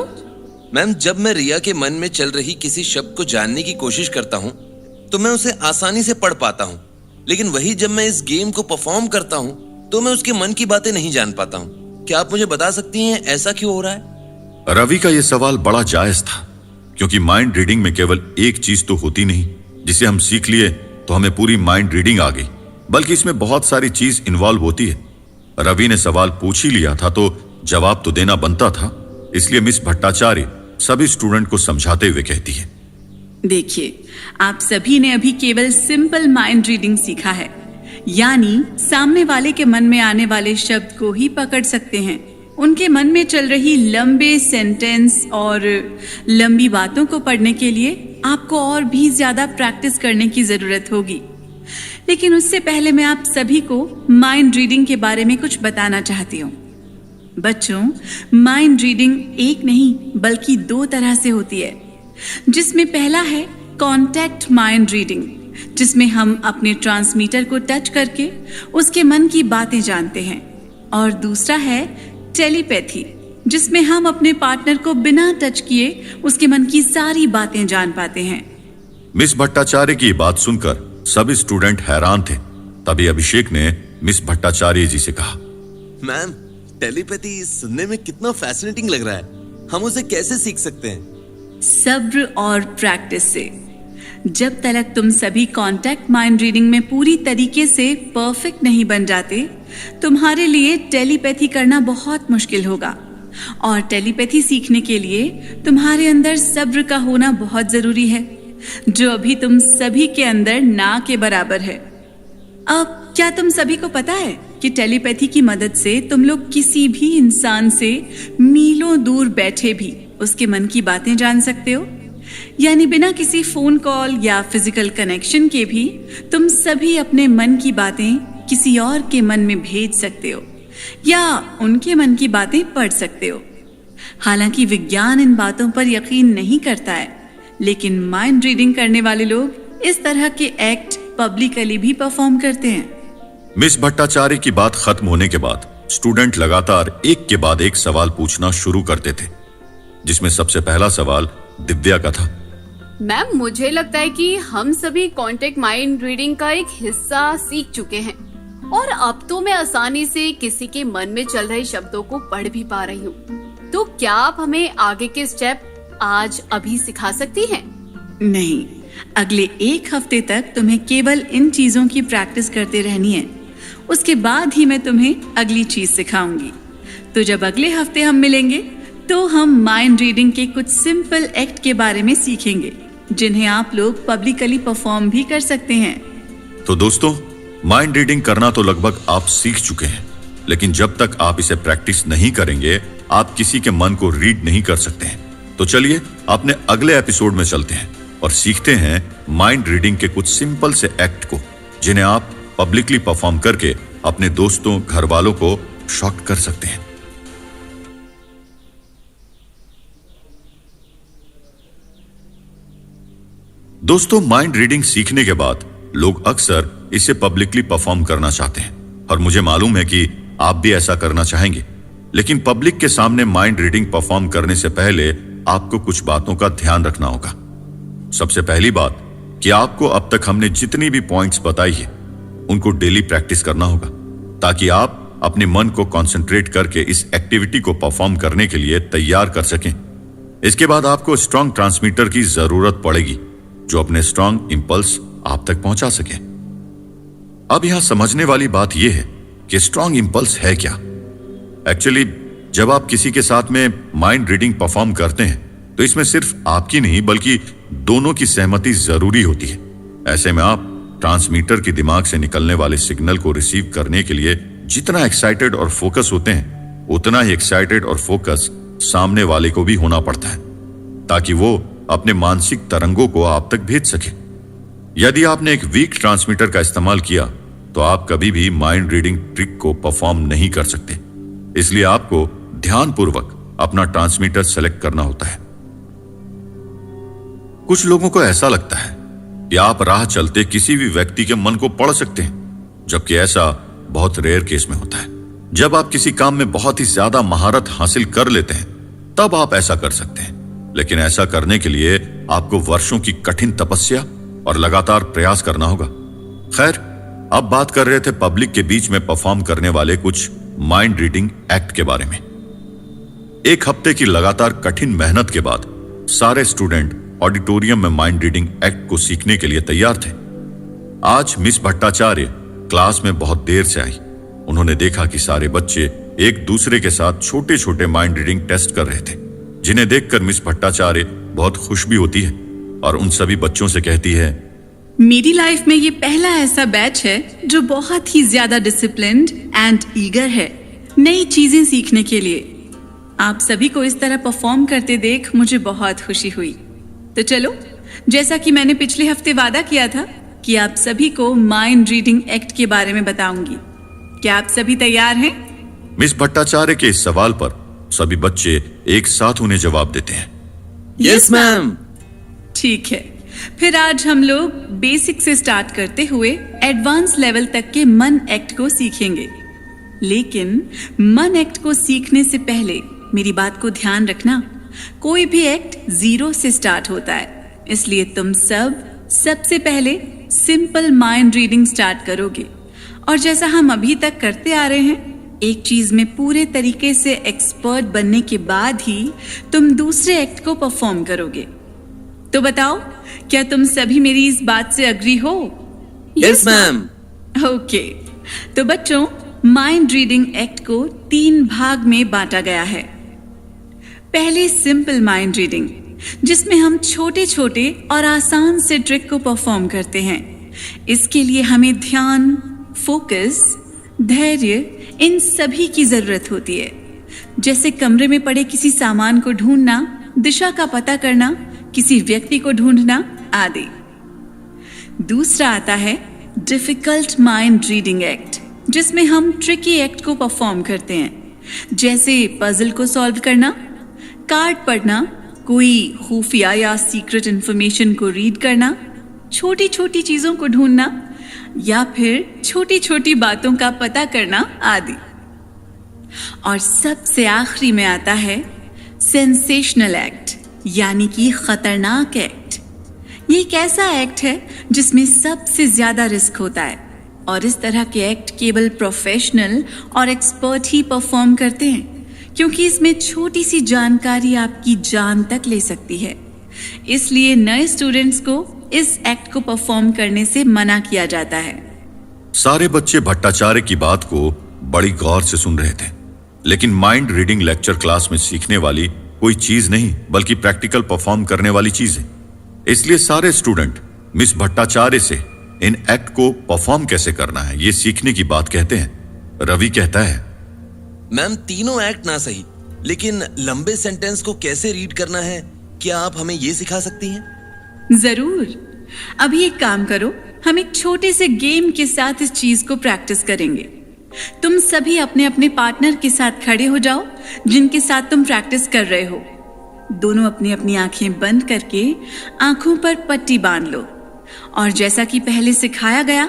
मैम, जब मैं रिया के मन में चल रही किसी शब्द को जानने की कोशिश करता हूं तो मैं उसे आसानी से पढ़ पाता हूं, लेकिन वही जब मैं इस गेम को परफॉर्म करता हूं तो मैं उसके मन की बातें नहीं जान पाता हूं। क्या आप मुझे बता सकती हैं ऐसा क्यों हो रहा है? रवि का यह सवाल बड़ा जायज था, क्योंकि माइंड रीडिंग में केवल एक चीज तो होती नहीं जिसे हम सीख लिए तो हमें पूरी माइंड रीडिंग आ गई, बल्कि इसमें बहुत सारी चीज इन्वॉल्व होती है। रवि ने सवाल पूछ ही लिया था तो जवाब तो देना बनता था, इसलिए मिस भट्टाचार्य सभी स्टूडेंट को समझाते हुए कहती है, देखिए, आप सभी ने अभी केवल सिंपल माइंड रीडिंग सीखा है, यानी सामने वाले के मन में आने वाले शब्द को ही पकड़ सकते हैं। उनके मन में चल रही लंबे सेंटेंस और लंबी बातों को पढ़ने के लिए आपको और भी ज्यादा प्रैक्टिस करने की जरूरत होगी। लेकिन उससे पहले मैं आप सभी को माइंड रीडिंग के बारे में कुछ बताना चाहती हूँ। बच्चों, माइंड रीडिंग एक नहीं बल्कि दो तरह से होती है, जिसमें पहला है कॉन्टैक्ट माइंड रीडिंग, जिसमें हम अपने ट्रांसमीटर को टच करके उसके मन की बातें जानते हैं, और दूसरा है टेलीपैथी, जिसमें हम अपने पार्टनर को बिना टच किए उसके मन की सारी बातें जान पाते हैं। मिस भट्टाचार्य की बात सुनकर सभी स्टूडेंट हैरान थे। तभी अभिषेक ने मिस भट्टाचार्य जी से कहा, मैम, टेलीपैथी सुनने में कितना फैसिनेटिंग लग रहा है। हम उसे कैसे सीख सकते हैं? सब्र और प्रैक्टिस से। जब तक तुम सभी कॉन्टैक्ट माइंड रीडिंग में पूरी तरीके से परफेक्ट नहीं बन जाते, तुम्हारे लिए टेलीपैथी करना बहुत मुश्किल होगा। और टेलीपैथी सीखने के लिए तुम्हारे अंदर सब्र का होना बहुत जरूरी है, जो अभी तुम सभी के अंदर ना के बराबर है। अब क्या तुम सभी को पता है कि टेलीपैथी की मदद से तुम लोग किसी भी इंसान से मीलों दूर बैठे भी उसके मन की बातें जान सकते हो? यानी बिना किसी फोन कॉल या फिजिकल कनेक्शन के भी तुम सभी अपने मन की बातें किसी और के मन में भेज सकते हो या उनके मन की बातें पढ़ सकते हो। हालांकि विज्ञान इन बातों पर यकीन नहीं करता है, लेकिन माइंड रीडिंग करने वाले लोग इस तरह के एक्ट पब्लिकली भी परफॉर्म करते हैं। मिस भट्टाचार्य की बात खत्म होने के बाद स्टूडेंट लगातार एक के बाद एक सवाल पूछना शुरू करते थे, जिसमें सबसे पहला सवाल दिव्या का था। मैम, मुझे लगता है कि हम सभी कॉन्टैक्ट माइंड रीडिंग का एक हिस्सा सीख चुके हैं और अब तो मैं आसानी से किसी के मन में चल रहे शब्दों को पढ़ भी पा रही हूँ। तो क्या आप हमें आगे के स्टेप आज अभी सिखा सकती हैं? नहीं, अगले एक हफ्ते तक तुम्हें केवल इन चीजों की प्रैक्टिस करते रहनी है। उसके बाद ही मैं तुम्हें अगली चीज सिखाऊंगी। तो जब अगले हफ्ते हम मिलेंगे तो हम माइंड रीडिंग के कुछ सिंपल एक्ट के बारे में सीखेंगे, जिन्हें आप लोग पब्लिकली परफॉर्म भी कर सकते हैं। तो दोस्तों, माइंड रीडिंग करना तो लगभग आप सीख चुके हैं, लेकिन जब तक आप इसे प्रैक्टिस नहीं करेंगे आप किसी के मन को रीड नहीं कर सकते हैं। तो चलिए अपने अगले एपिसोड में चलते हैं और सीखते हैं माइंड रीडिंग के कुछ सिंपल से एक्ट को, जिन्हें आप पब्लिकली परफॉर्म करके अपने दोस्तों, घर वालों को शॉक कर सकते हैं। दोस्तों, माइंड रीडिंग सीखने के बाद लोग अक्सर इसे पब्लिकली परफॉर्म करना चाहते हैं और मुझे मालूम है कि आप भी ऐसा करना चाहेंगे, लेकिन पब्लिक के सामने माइंड रीडिंग परफॉर्म करने से पहले आपको कुछ बातों का ध्यान रखना होगा। सबसे पहली बात कि आपको अब तक हमने जितनी भी पॉइंट्स बताई है उनको डेली प्रैक्टिस करना होगा, ताकि आप अपने मन को कंसंट्रेट करके इस एक्टिविटी को परफॉर्म करने के लिए तैयार कर सकें। इसके बाद आपको स्ट्रॉन्ग ट्रांसमीटर की जरूरत पड़ेगी जो अपने स्ट्रॉन्ग इंपल्स आप तक पहुंचा सके। अब यहां समझने वाली बात यह है कि स्ट्रॉन्ग इंपल्स है क्या। एक्चुअली जब आप किसी के साथ में माइंड रीडिंग परफॉर्म करते हैं तो इसमें सिर्फ आपकी नहीं बल्कि दोनों की सहमति जरूरी होती है। ऐसे में आप ट्रांसमीटर की दिमाग से निकलने वाले सिग्नल को रिसीव करने के लिए जितना एक्साइटेड और फोकस होते हैं, उतना ही एक्साइटेड और फोकस सामने वाले को भी होना पड़ता है, ताकि वो अपने मानसिक तरंगों को आप तक भेज सके। यदि आपने एक वीक ट्रांसमीटर का इस्तेमाल किया तो आप कभी भी माइंड रीडिंग ट्रिक को परफॉर्म नहीं कर सकते। इसलिए आपको ध्यानपूर्वक अपना ट्रांसमीटर सेलेक्ट करना होता है। कुछ लोगों को ऐसा लगता है कि आप राह चलते किसी भी व्यक्ति के मन को पढ़ सकते हैं, जबकि ऐसा बहुत रेयर केस में होता है। जब आप किसी काम में बहुत ही ज्यादा महारत हासिल कर लेते हैं तब आप ऐसा कर सकते हैं, लेकिन ऐसा करने के लिए आपको वर्षों की कठिन तपस्या और लगातार प्रयास करना होगा। खैर, अब बात कर रहे थे पब्लिक के बीच में परफॉर्म करने वाले कुछ माइंड रीडिंग एक्ट के बारे में। एक हफ्ते की लगातार कठिन मेहनत के बाद सारे स्टूडेंट ऑडिटोरियम में माइंड रीडिंग एक्ट को सीखने के लिए तैयार थे। आज मिस भट्टाचार्य क्लास में बहुत देर से आई। उन्होंने देखा कि सारे बच्चे एक दूसरे के साथ छोटे छोटे माइंड रीडिंग टेस्ट कर रहे थे, जिन्हें देखकर मिस भट्टाचार्य बहुत खुश भी होती है और उन सभी बच्चों से कहती है, मेरी लाइफ में ये पहला ऐसा बैच है जो बहुत ही ज्यादा डिसिप्लिन्ड एंड ईगर है नई चीजें सीखने के लिए। आप सभी को इस तरह परफॉर्म करते देख मुझे बहुत खुशी हुई। तो चलो, जैसा कि मैंने पिछले हफ्ते वादा किया था कि आप सभी को माइंड रीडिंग एक्ट के बारे में बताऊंगी। क्या आप सभी तैयार हैं? मिस भट्टाचार्य के इस सवाल पर सभी बच्चे एक साथ उन्हें जवाब देते हैं, यस मैम। ठीक है, फिर आज हम लोग बेसिक से स्टार्ट करते हुए एडवांस लेवल तक के मन एक्ट को सीखेंगे। लेकिन मन एक्ट को सीखने से पहले मेरी बात को ध्यान रखना, कोई भी एक्ट 0 से स्टार्ट होता है, इसलिए तुम सबसे पहले सिंपल माइंड रीडिंग स्टार्ट करोगे। और जैसा हम अभी तक करते आ रहे हैं, एक चीज में पूरे तरीके से एक्सपर्ट बनने के बाद ही तुम दूसरे एक्ट को परफॉर्म करोगे। तो बताओ, क्या तुम सभी मेरी इस बात से अग्री हो? Yes ma'am. ओके, तो बच्चों, माइंड रीडिंग एक्ट को 3 भाग में बांटा गया है। पहले सिंपल माइंड रीडिंग, जिसमें हम छोटे छोटे और आसान से ट्रिक को परफॉर्म करते हैं। इसके लिए हमें ध्यान, फोकस, धैर्य, इन सभी की जरूरत होती है। जैसे कमरे में पड़े किसी सामान को ढूंढना, दिशा का पता करना, किसी व्यक्ति को ढूंढना आदि। दूसरा आता है डिफिकल्ट माइंड रीडिंग एक्ट, जिसमें हम ट्रिकी एक्ट को परफॉर्म करते हैं, जैसे पजल को सॉल्व करना, कार्ड पढ़ना, कोई खुफिया या सीक्रेट इंफॉर्मेशन को रीड करना, छोटी छोटी चीजों को ढूंढना या फिर छोटी छोटी बातों का पता करना आदि। और सबसे आखिरी में आता है सेंसेशनल एक्ट, यानी कि खतरनाक एक्ट। ये एक ऐसा एक्ट है जिसमें सबसे ज्यादा रिस्क होता है, और इस तरह के एक्ट केवल प्रोफेशनल और एक्सपर्ट ही परफॉर्म करते हैं, क्योंकि इसमें छोटी सी जानकारी आपकी जान तक ले सकती है। इसलिए नए स्टूडेंट्स को इस एक्ट को परफॉर्म करने से मना किया जाता है। सारे बच्चे भट्टाचार्य की बात को बड़ी गौर से सुन रहे थे, लेकिन माइंड रीडिंग लेक्चर क्लास में सीखने वाली कोई चीज नहीं बल्कि प्रैक्टिकल परफॉर्म करने वाली चीज है। इसलिए सारे स्टूडेंट मिस भट्टाचार्य से इन एक्ट को परफॉर्म कैसे करना है ये सीखने की बात कहते हैं। रवि कहता है, मैम तीनों एक्ट ना सही, लेकिन लंबे सेंटेंस को कैसे रीड करना है, क्या आप हमें ये सिखा सकती हैं? जरूर। अभी एक काम करो, हम एक छोटे से गेम के साथ इस चीज को प्रैक्टिस करेंगे। तुम सभी अपने अपने पार्टनर के साथ खड़े हो जाओ जिनके साथ तुम प्रैक्टिस कर रहे हो। दोनों अपनी अपनी आंखें बंद करके आंखों पर पट्टी बांध लो और जैसा कि पहले सिखाया गया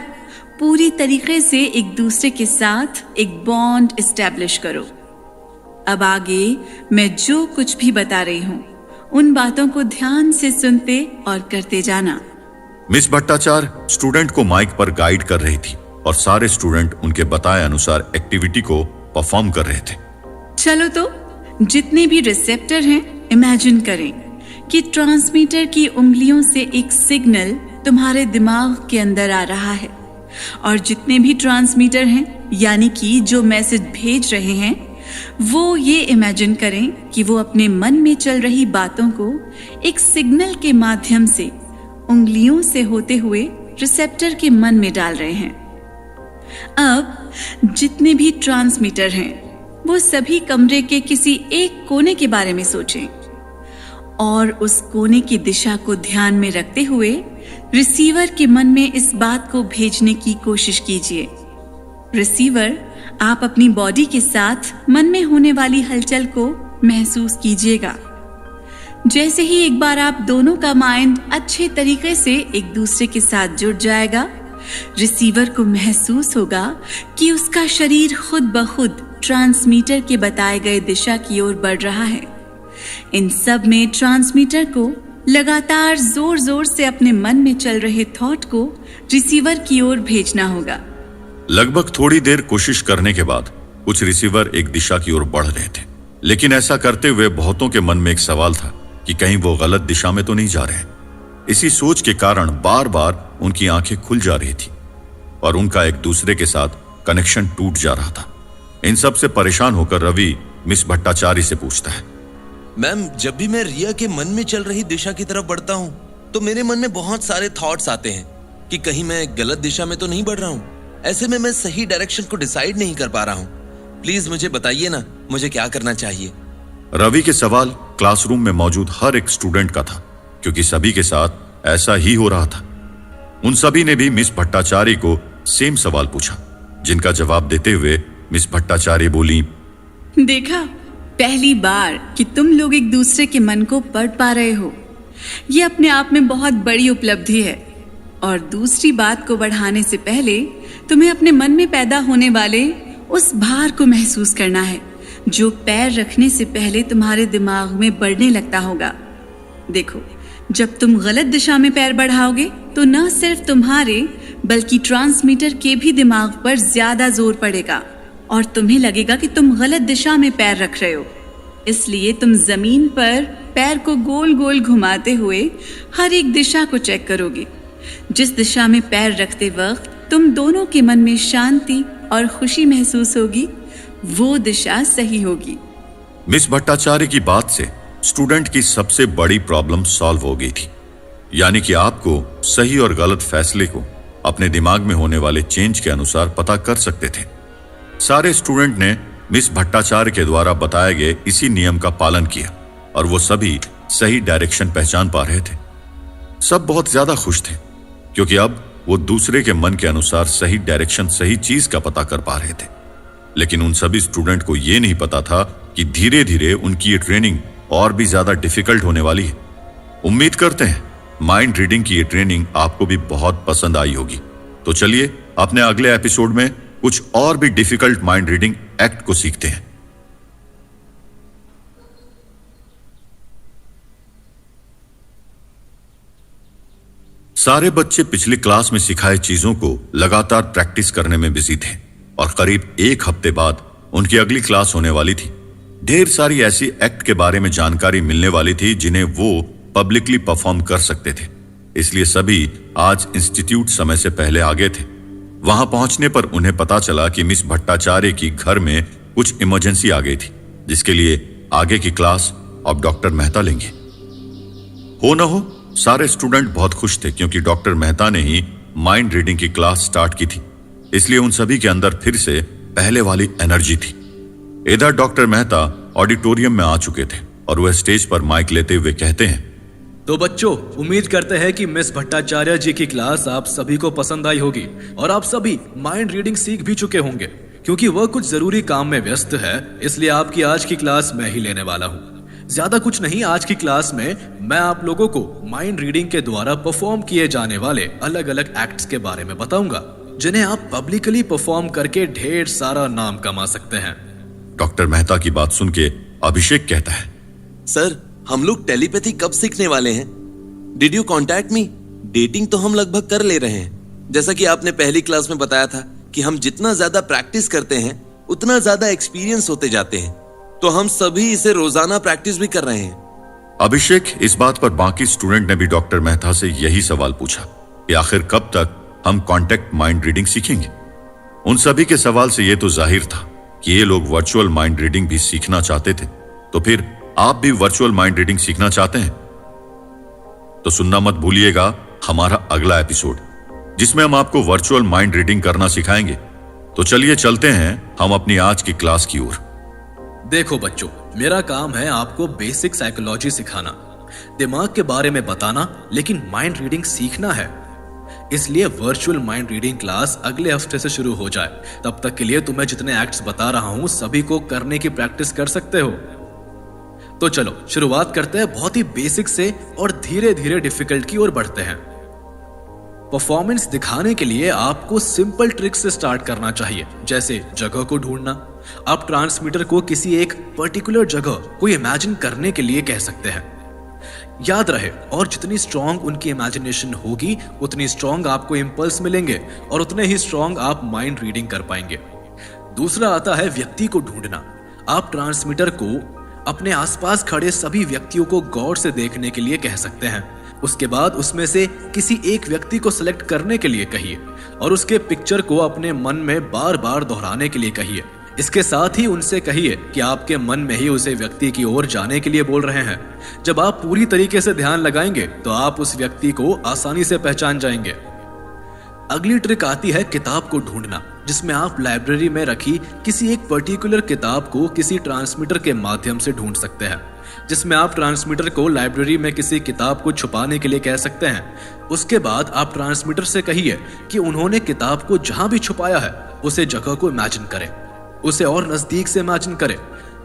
पूरी तरीके से एक दूसरे के साथ एक बॉन्ड एस्टैब्लिश करो। अब आगे मैं जो कुछ भी बता रही हूं उन बातों को ध्यान से सुनते और करते जाना। मिस भट्टाचार्य स्टूडेंट को माइक पर गाइड कर रही थी और सारे स्टूडेंट उनके बताए अनुसार एक्टिविटी को परफॉर्म कर रहे थे। चलो तो जितने भी रिसेप्टर हैं इमेजिन करें कि ट्रांसमीटर की उंगलियों से एक सिग्नल तुम्हारे दिमाग के अंदर आ रहा है और जितने भी ट्रांसमीटर हैं यानी कि जो मैसेज भेज रहे हैं वो ये इमेजिन करें कि वो अपने मन में चल रही बातों को एक सिग्नल के माध्यम से उंगलियों से होते हुए रिसेप्टर के मन में डाल रहे हैं। अब जितने भी ट्रांसमीटर हैं वो सभी कमरे के किसी एक कोने के बारे में सोचें और उस कोने की दिशा को ध्यान में रखते हुए रिसीवर के मन में इस बात को भेजने की कोशिश कीजिए। रिसीवर, आप अपनी बॉडी के साथ मन में होने वाली हलचल को महसूस कीजिएगा। जैसे ही एक बार आप दोनों का माइंड अच्छे तरीके से एक दूसरे के साथ जुड़ जाएगा, रिसीवर को महसूस होगा कि उसका शरीर खुद ब खुद ट्रांसमीटर के बताए गए दिशा की ओर बढ़ रहा है। इन सब में ट्रांसमीटर को लगातार जोर जोर से अपने मन में चल रहे थॉट को रिसीवर की ओर भेजना होगा। लगभग थोड़ी देर कोशिश करने के बाद कुछ रिसीवर एक दिशा की ओर बढ़ रहे थे, लेकिन ऐसा करते हुए बहुतों के मन में एक सवाल था कि कहीं वो गलत दिशा में तो नहीं जा रहे। इसी सोच के कारण बार बार उनकी आंखें खुल जा रही थी और उनका एक दूसरे के साथ कनेक्शन टूट जा रहा था। इन सब से परेशान होकर रवि मिस भट्टाचार्य से पूछता है, मैम जब भी मैं रिया के मन में चल रही दिशा की तरफ बढ़ता हूँ तो मेरे मन में बहुत सारे थॉट्स आते हैं कि कहीं मैं गलत दिशा में तो नहीं बढ़ रहा हूँ। ऐसे में मैं सही डायरेक्शन को डिसाइड नहीं कर पा रहा हूँ। प्लीज मुझे बताइए ना, मुझे क्या करना चाहिए? रवि के सवाल क्लासरूम में मौजूद हर एक स्टूडेंट का था, क्योंकि सभी के साथ ऐसा ही हो रहा था। उन सभी ने भी मिस भट्टाचार्य को सेम सवाल पूछा, जिनका जवाब देते हुए मिस भट्टाचार्य बोली, देखा, पहली बार कि तुम लोग एक दूसरे के मन को पढ़ पा रहे हो, ये अपने आप में बहुत बड़ी उपलब्धि है। और दूसरी बात को बढ़ाने से पहले तुम्हें अपने मन में पैदा होने वाले उस भार को महसूस करना है जो पैर रखने से पहले तुम्हारे दिमाग में बढ़ने लगता होगा। देखो, जब तुम गलत दिशा में पैर बढ़ाओगे तो न सिर्फ तुम्हारे बल्कि ट्रांसमीटर के भी दिमाग पर ज्यादा जोर पड़ेगा और तुम्हें लगेगा कि तुम गलत दिशा में पैर रख रहे हो। इसलिए तुम जमीन पर पैर को गोल गोल घुमाते हुए हर एक दिशा को चेक करोगे। जिस दिशा में पैर रखते वक्त तुम दोनों के मन में शांति और खुशी महसूस होगी, वो दिशा सही होगी। मिस भट्टाचार्य की बात से स्टूडेंट की सबसे बड़ी प्रॉब्लम सॉल्व हो गई थी, यानी कि आपको सही और गलत फैसले को अपने दिमाग में होने वाले चेंज के अनुसार पता कर सकते थे। सारे स्टूडेंट ने मिस भट्टाचार्य के द्वारा बताए गए इसी नियम का पालन किया और वो सभी सही डायरेक्शन पहचान पा रहे थे। सब बहुत ज्यादा खुश थे क्योंकि अब वो दूसरे के मन के अनुसार सही डायरेक्शन, सही चीज का पता कर पा रहे थे। लेकिन उन सभी स्टूडेंट को ये नहीं पता था कि धीरे धीरे उनकी ये ट्रेनिंग और भी ज्यादा डिफिकल्ट होने वाली है। उम्मीद करते हैं माइंड रीडिंग की ये ट्रेनिंग आपको भी बहुत पसंद आई होगी। तो चलिए अपने अगले एपिसोड में कुछ और भी डिफिकल्ट माइंड रीडिंग एक्ट को सीखते हैं। सारे बच्चे पिछली क्लास में सिखाए चीजों को लगातार प्रैक्टिस करने में बिजी थे और करीब एक हफ्ते बाद उनकी अगली क्लास होने वाली थी। ढेर सारी ऐसी एक्ट के बारे में जानकारी मिलने वाली थी जिन्हें वो पब्लिकली परफॉर्म कर सकते थे। इसलिए सभी आज इंस्टीट्यूट समय से पहले आ गए थे। वहां पहुंचने पर उन्हें पता चला कि मिस भट्टाचार्य की घर में कुछ इमरजेंसी आ गई थी, जिसके लिए आगे की क्लास अब डॉक्टर मेहता लेंगे। हो न हो सारे स्टूडेंट बहुत खुश थे क्योंकि डॉक्टर मेहता ने ही माइंड रीडिंग की क्लास स्टार्ट की थी, इसलिए उन सभी के अंदर फिर से पहले वाली एनर्जी थी। इधर डॉक्टर मेहता ऑडिटोरियम में आ चुके थे और वह स्टेज पर माइक लेते हुए कहते हैं, तो बच्चों, उम्मीद करते हैं कि मिस भट्टाचार्य जी की क्लास आप सभी को पसंद आई होगी और आप सभी माइंड रीडिंग सीख भी चुके होंगे। क्योंकि वह कुछ जरूरी काम में व्यस्त है, इसलिए आपकी आज की क्लास मैं ही लेने वाला हूँ। ज्यादा कुछ नहीं, आज की क्लास में मैं आप लोगों को माइंड रीडिंग के द्वारा परफॉर्म किए जाने वाले अलग अलग एक्ट्स के बारे में बताऊंगा, जिन्हें आप पब्लिकली परफॉर्म करके ढेर सारा नाम कमा सकते हैं। डॉक्टर मेहता की बात सुन के अभिषेक कहता है, सर, हम लोग टेलीपैथी कब सीखने वाले हैं? Did you contact me? Dating तो हम लगभग कर ले रहे हैं। जैसा कि आपने पहली क्लास में बताया था कि हम जितना ज्यादा प्रैक्टिस करते हैं उतना ज्यादा एक्सपीरियंस होते जाते हैं, तो हम सभी इसे रोजाना प्रैक्टिस भी कर रहे हैं। अभिषेक, इस बात पर बाकी स्टूडेंट ने भी डॉक्टर मेहता से यही सवाल पूछा कि आखिर कब तक हम कॉन्टैक्ट माइंड रीडिंग सीखेंगे। उन सभी के सवाल से यह तो जाहिर था कि ये लोग वर्चुअल माइंड रीडिंग भी सीखना चाहते थे। तो फिर आप भी वर्चुअल माइंड रीडिंग सीखना चाहते हैं तो सुनना मत भूलिएगा हमारा अगला एपिसोड, जिसमें हम आपको वर्चुअल माइंड रीडिंग करना सिखाएंगे। तो चलिए चलते हैं हम अपनी आज की क्लास की ओर। देखो बच्चों, मेरा काम है आपको बेसिक साइकोलॉजी सिखाना, दिमाग के बारे में बताना, लेकिन माइंड रीडिंग सीखना है। इसलिए वर्चुअल माइंड रीडिंग क्लास अगले हफ्ते से शुरू हो जाए। तब तक के लिए तुम्हें जितने एक्ट्स बता रहा हूं सभी को करने की प्रैक्टिस कर सकते हो। तो चलो शुरुआत करते हैं बहुत ही बेसिक से और धीरे धीरे डिफिकल्ट की ओर बढ़ते हैं। परफॉर्मेंस दिखाने के लिए आपको सिंपल ट्रिक से स्टार्ट करना चाहिए, जैसे जगह को ढूंढना। आप ट्रांसमीटर को किसी एक पर्टिकुलर जगह को इमेजिन करने के लिए कह सकते हैं। याद रहे, और जितनी स्ट्रांग उनकी इमेजिनेशन होगी उतनी स्ट्रांग आपको इंपल्स मिलेंगे और उतने ही स्ट्रांग आप माइंड रीडिंग कर पाएंगे। दूसरा आता है व्यक्ति को ढूंढना। आप ट्रांसमीटर को अपने आसपास खड़े सभी व्यक्तियों को गौर से देखने के लिए कह सकते हैं। उसके बाद उसमें से किसी एक व्यक्ति को सिलेक्ट करने के लिए कहिए और उसके पिक्चर को अपने मन में बार बार दोहराने के लिए कहिए। इसके साथ ही उनसे कहिए कि आपके मन में ही उसे व्यक्ति की ओर जाने के लिए बोल रहे हैं। जब आप पूरी तरीके से ध्यान लगाएंगे तो आप उस व्यक्ति को आसानी से पहचान जाएंगे। अगली ट्रिक आती है किताब को ढूंढना, जिसमें आप लाइब्रेरी में रखी किसी एक पर्टिकुलर किताब को किसी ट्रांसमीटर के माध्यम से ढूंढ सकते हैं। जिसमें आप ट्रांसमीटर को लाइब्रेरी में किसी किताब को छुपाने के लिए कह सकते हैं। उसके बाद आप ट्रांसमीटर से कहिए कि उन्होंने किताब को जहां भी छुपाया है उसे जगह को इमेजिन करें, उसे और नजदीक से इमेजिन करें।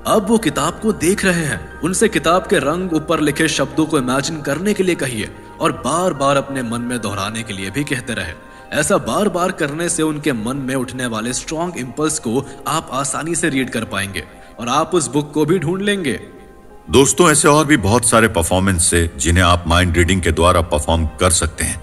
अब वो किताब को देख रहे हैं, उनसे किताब के रंग, ऊपर लिखे शब्दों को इमेजिन करने के लिए कहिए और बार बार अपने मन में दोहराने के लिए भी कहते रहे। ऐसा बार बार करने से उनके मन में उठने वाले स्ट्रॉन्ग इंपल्स को आप आसानी से रीड कर पाएंगे और आप उस बुक को भी ढूंढ लेंगे। दोस्तों, ऐसे और भी बहुत सारे परफॉर्मेंस से जिन्हें आप माइंड रीडिंग के द्वारा परफॉर्म कर सकते हैं।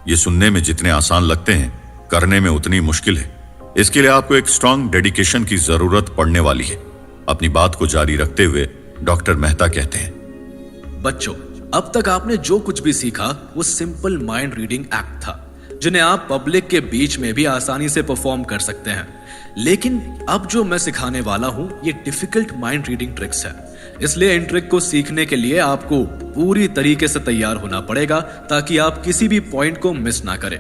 ये सुनने में जितने आसान लगते हैं, करने में उतनी मुश्किल है। इसके लिए आपको एक स्ट्रांग डेडिकेशन की जरूरत पड़ने वाली है। अपनी बात को जारी रखते हुए डॉक्टर मेहता कहते हैं, बच्चों, अब तक आपने जो कुछ भी सीखा वो सिंपल माइंड रीडिंग एक्ट था, जिन्हें आप पब्लिक के बीच में भी आसानी से परफॉर्म कर सकते हैं। लेकिन अब जो मैं सिखाने वाला हूं ये डिफिकल्ट माइंड रीडिंग ट्रिक्स है। इसलिए इन ट्रिक को सीखने के लिए आपको पूरी तरीके से तैयार होना पड़ेगा ताकि आप किसी भी पॉइंट को मिस ना करें।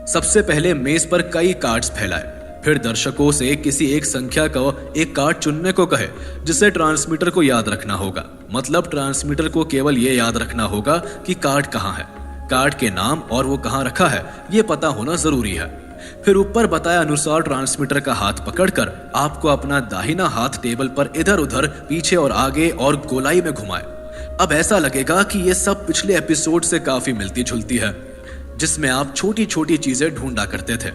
सबसे पहले मेज पर कई कार्ड्स फैलाएं, फिर दर्शकों से किसी एक संख्या का एक कार्ड चुनने को कहे जिसे ट्रांसमीटर को याद रखना होगा। मतलब ट्रांसमीटर को केवल ये याद रखना होगा कि कार्ड कहाँ है, कार्ड के नाम और वो कहाँ रखा है ये पता होना जरूरी है। फिर ऊपर बताए अनुसार ट्रांसमीटर का हाथ पकड़कर आपको अपना दाहिना हाथ टेबल पर इधर उधर, पीछे और आगे और गोलाई में घुमाए। अब ऐसा लगेगा कि ये सब पिछले एपिसोड से काफी मिलती जुलती है, जिसमें आप छोटी छोटी चीजें ढूंढा करते थे।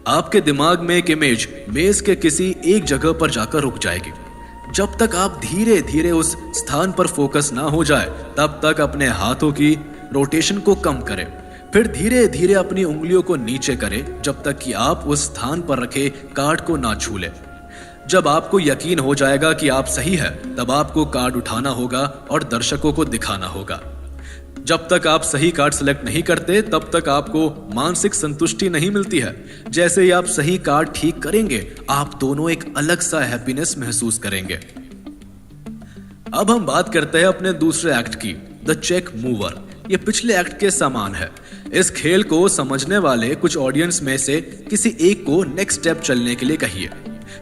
आपके दिमाग में एक इमेज मेज के किसी एक जगह पर जाकर रुक जाएगी। जब तक आप धीरे धीरे उस स्थान पर फोकस ना हो जाए तब तक अपने हाथों की रोटेशन को कम करें। फिर धीरे धीरे अपनी उंगलियों को नीचे करें जब तक कि आप उस स्थान पर रखे कार्ड को ना छू लें। जब आपको यकीन हो जाएगा कि आप सही है तब आपको कार्ड उठाना होगा और दर्शकों को दिखाना होगा। जब तक आप सही कार्ड सेलेक्ट नहीं करते तब तक आपको मानसिक संतुष्टि नहीं मिलती है। जैसे ही आप सही कार्ड ठीक करेंगे आप दोनों एक अलग सा हैप्पीनेस महसूस करेंगे। अब हम बात करते हैं अपने दूसरे एक्ट की, द चेक मूवर, ये पिछले एक्ट के समान है। इस खेल को समझने वाले कुछ ऑडियंस में से किसी एक को नेक्स्ट स्टेप चलने के लिए कहिए।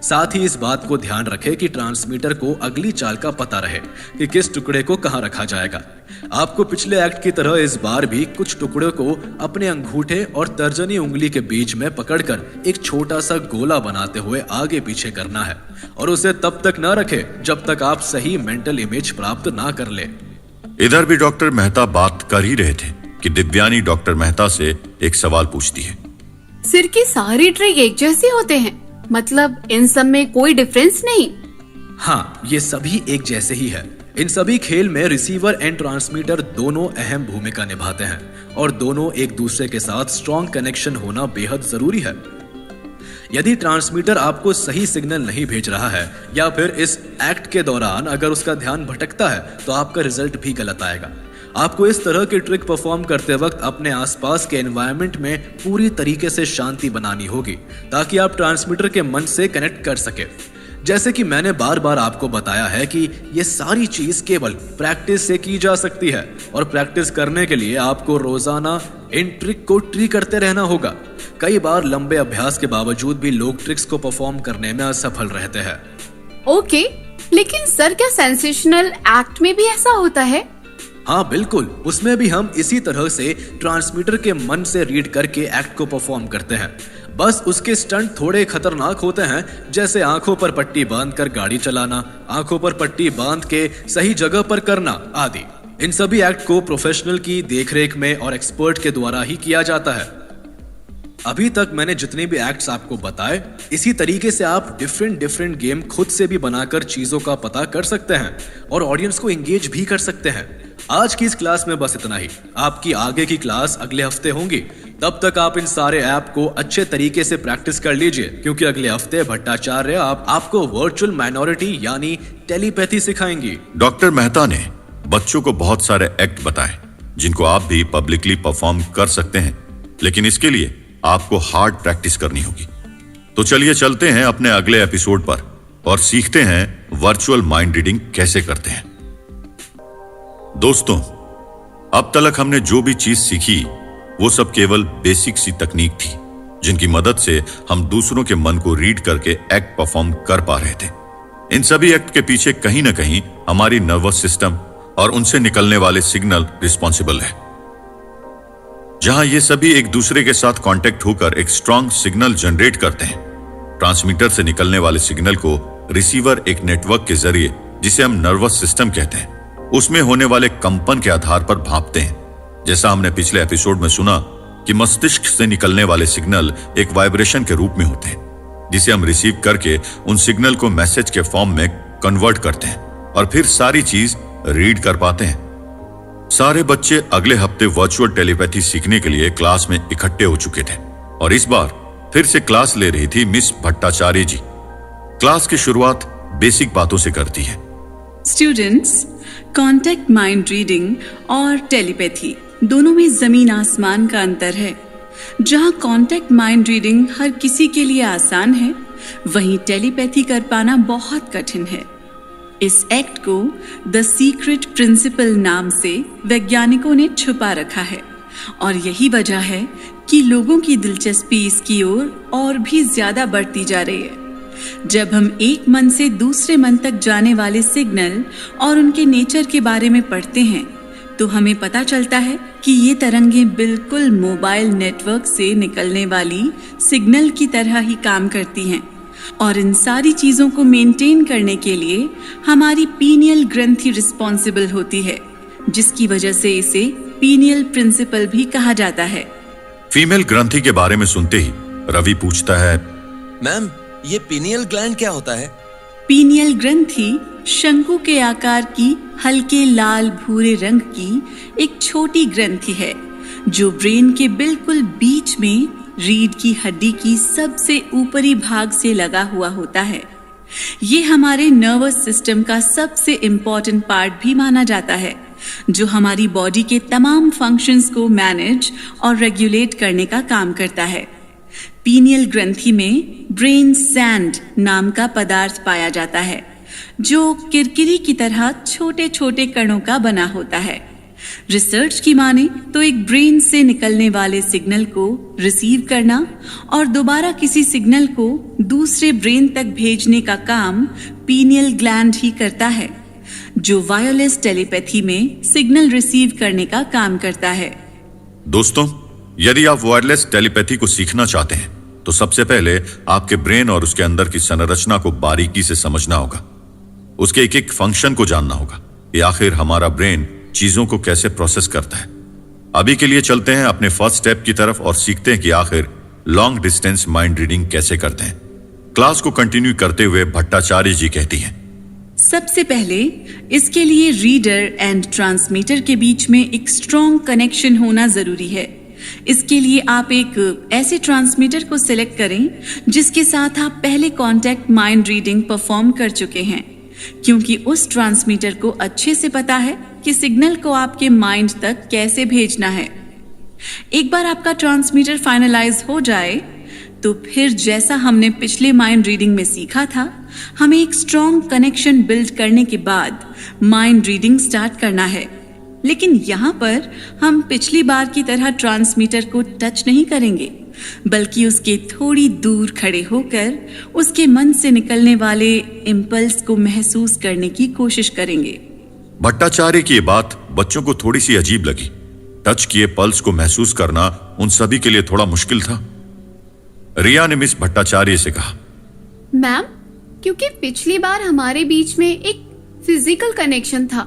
साथ ही इस बात को ध्यान रखें कि ट्रांसमीटर को अगली चाल का पता रहे कि किस टुकड़े को कहां रखा जाएगा। आपको पिछले एक्ट की तरह इस बार भी कुछ टुकड़ों को अपने अंगूठे और तर्जनी उंगली के बीच में पकड़कर एक छोटा सा गोला बनाते हुए आगे पीछे करना है और उसे तब तक न रखें जब तक आप सही मेंटल इमेज प्राप्त ना कर ले। इधर भी डॉक्टर मेहता बात कर ही रहे थे कि दिव्यानी डॉक्टर मेहता से एक सवाल पूछती है। सिर की सारी ट्रिक एक जैसे होते हैं, मतलब इन सब में कोई डिफरेंस नहीं? हाँ, ये सभी एक जैसे ही है। इन सभी खेल में रिसीवर एंड ट्रांसमीटर दोनों अहम भूमिका निभाते हैं और दोनों एक दूसरे के साथ स्ट्रॉन्ग कनेक्शन होना बेहद जरूरी है। यदि ट्रांसमीटर आपको सही सिग्नल नहीं भेज रहा है या फिर इस एक्ट के दौरान अगर उसका ध्यान भटकता है तो आपका रिजल्ट भी गलत आएगा। आपको इस तरह की ट्रिक परफॉर्म करते वक्त अपने आसपास के एनवायरनमेंट में पूरी तरीके से शांति बनानी होगी ताकि आप ट्रांसमीटर के मन से कनेक्ट कर सके। जैसे कि मैंने बार बार आपको बताया है कि ये सारी चीज केवल प्रैक्टिस से की जा सकती है और प्रैक्टिस करने के लिए आपको रोजाना इन ट्रिक को ट्री करते रहना होगा। कई बार लंबे अभ्यास के बावजूद भी लोग ट्रिक्स को परफॉर्म करने में असफल रहते हैं। ओके, लेकिन सर क्या सेंसेशनल एक्ट में भी ऐसा होता है? हाँ बिल्कुल, उसमें भी हम इसी तरह से ट्रांसमीटर के मन से रीड करके एक्ट को परफॉर्म करते हैं। बस उसके स्टंट थोड़े खतरनाक होते हैं, जैसे आंखों पर पट्टी बांधकर गाड़ी चलाना, आंखों पर पट्टी बांध के सही जगह पर करना आदि। इन सभी एक्ट को प्रोफेशनल की देखरेख में और एक्सपर्ट के द्वारा ही किया जाता है। अभी तक मैंने जितने भी एक्ट्स आपको बताए, इसी तरीके से आप डिफरेंट गेम खुद से भी बनाकर चीजों का पता कर सकते हैं और ऑडियंस को एंगेज भी कर सकते हैं। आज की इस क्लास में बस इतना ही। आपकी आगे की क्लास अगले हफ्ते होंगी। तब तक आप इन सारे ऐप को अच्छे तरीके से प्रैक्टिस कर लीजिए, क्योंकि अगले हफ्ते भट्टाचार्य आपको वर्चुअल माइनॉरिटी यानी टेलीपैथी सिखाएंगी। डॉक्टर मेहता ने बच्चों को बहुत सारे एक्ट बताए जिनको आप भी पब्लिकली परफॉर्म कर सकते हैं, लेकिन इसके लिए आपको हार्ड प्रैक्टिस करनी होगी। तो चलिए चलते हैं अपने अगले एपिसोड पर और सीखते हैं वर्चुअल माइंड रीडिंग कैसे करते हैं। दोस्तों, अब तक हमने जो भी चीज सीखी वो सब केवल बेसिक सी तकनीक थी जिनकी मदद से हम दूसरों के मन को रीड करके एक्ट परफॉर्म कर पा रहे थे। इन सभी एक्ट के पीछे कहीं ना कहीं हमारी नर्वस सिस्टम और उनसे निकलने वाले सिग्नल रिस्पॉन्सिबल है। जहां ये सभी एक दूसरे के साथ कांटेक्ट होकर एक स्ट्रॉन्ग सिग्नल जनरेट करते हैं। ट्रांसमीटर से निकलने वाले सिग्नल को रिसीवर एक नेटवर्क के जरिए, जिसे हम नर्वस सिस्टम कहते हैं, उसमें होने वाले कंपन के आधार पर भांपते हैं। जैसा हमने पिछले एपिसोड में सुना कि मस्तिष्क से निकलने वाले सिग्नल एक वाइब्रेशन के रूप में होते हैं, जिसे हम रिसीव करके उन सिग्नल को मैसेज के फॉर्म में कन्वर्ट करते हैं और फिर सारी चीज रीड कर पाते हैं। सारे बच्चे अगले हफ्ते वर्चुअल टेलीपैथी सीखने के लिए क्लास में इकट्ठे हो चुके थे और इस बार फिर से क्लास ले रही थी मिस भट्टाचार्य जी। क्लास की शुरुआत बेसिक बातों से करती है। स्टूडेंट्स, कॉन्टेक्ट माइंड रीडिंग और टेलीपैथी दोनों में जमीन आसमान का अंतर है। जहां कॉन्टेक्ट माइंड रीडिंग हर किसी के लिए आसान है, वहीं टेलीपैथी कर पाना बहुत कठिन है। इस एक्ट को द सीक्रेट प्रिंसिपल नाम से वैज्ञानिकों ने छुपा रखा है और यही वजह है कि लोगों की दिलचस्पी इसकी ओर और भी ज्यादा बढ़ती जा रही है। जब हम एक मन से दूसरे मन तक जाने वाले सिग्नल और उनके नेचर के बारे में पढ़ते हैं, तो हमें पता चलता है कि ये तरंगें बिल्कुल मोबाइल नेटवर्क से निकलने वाली सिग्नल की तरह ही काम करती हैं और इन सारी चीजों को मेंटेन करने के लिए हमारी पीनियल ग्रंथि रिस्पॉन्सिबल होती है, जिसकी वजह से इसे पीनियल प्रिंसिपल भी कहा जाता है। फीमेल ग्रंथि के बारे में सुनते ही रवि पूछता है, मैम, ये पीनियल ग्लैंड क्या होता है? पीनियल ग्रंथि शंकु के आकार की हल्के लाल भूरे रंग की एक छोटी ग्रंथि है जो ब्रेन के बिल्कुल बीच में रीढ़ की हड्डी की सबसे ऊपरी भाग से लगा हुआ होता है। ये हमारे नर्वस सिस्टम का सबसे इम्पोर्टेंट पार्ट भी माना जाता है, जो हमारी बॉडी के तमाम फंक्शंस को मैनेज और रेगुलेट करने का काम करता है। पीनियल ग्रंथि में ब्रेन सैंड नाम का पदार्थ पाया जाता है, जो किरकिरी की तरह छोटे छोटे कणों का बना होता है। रिसर्च की माने तो एक ब्रेन से निकलने वाले सिग्नल को रिसीव करना और दोबारा किसी सिग्नल को दूसरे ब्रेन तक भेजने का काम पीनियल ग्लैंड ही करता है, जो वायरलेस टेलीपैथी में सिग्नल रिसीव करने का काम करता है। दोस्तों, यदि आप वायरलेस टेलीपैथी को सीखना चाहते हैं तो सबसे पहले आपके ब्रेन और उसके अंदर की संरचना को बारीकी से समझना होगा। उसके एक एक फंक्शन को जानना होगा कि आखिर हमारा ब्रेन चीजों को कैसे प्रोसेस करता है। अभी के लिए चलते हैं अपने फर्स्ट स्टेप की तरफ और सीखते हैं कि आखिर लॉन्ग डिस्टेंस माइंड रीडिंग कैसे करते हैं। क्लास को कंटिन्यू करते हुए भट्टाचार्य जी कहती हैं, सबसे पहले इसके लिए रीडर एंड ट्रांसमीटर के बीच में एक स्ट्रॉन्ग कनेक्शन होना जरूरी है। इसके लिए आप एक ऐसे ट्रांसमीटर को सिलेक्ट करें जिसके साथ आप पहले कॉन्टैक्ट माइंड रीडिंग परफॉर्म कर चुके हैं, क्योंकि उस ट्रांसमीटर को अच्छे से पता है कि सिग्नल को आपके माइंड तक कैसे भेजना है। एक बार आपका ट्रांसमीटर फाइनलाइज हो जाए तो फिर जैसा हमने पिछले माइंड रीडिंग में सीखा था, हमें एक स्ट्रॉन्ग कनेक्शन बिल्ड करने के बाद माइंड रीडिंग स्टार्ट करना है। लेकिन यहाँ पर हम पिछली बार की तरह ट्रांसमीटर को टच नहीं करेंगे, बल्कि उसके थोड़ी दूर खड़े होकर उसके मन से निकलने वाले इम्पल्स को महसूस करने की कोशिश करेंगे। भट्टाचार्य की ये बात बच्चों को थोड़ी सी अजीब लगी। टच किए पल्स को महसूस करना उन सभी के लिए थोड़ा मुश्किल था। रिया ने मिस भट्टाचार्य से कहा, मैम, क्योंकि पिछली बार हमारे बीच में एक फिजिकल कनेक्शन था,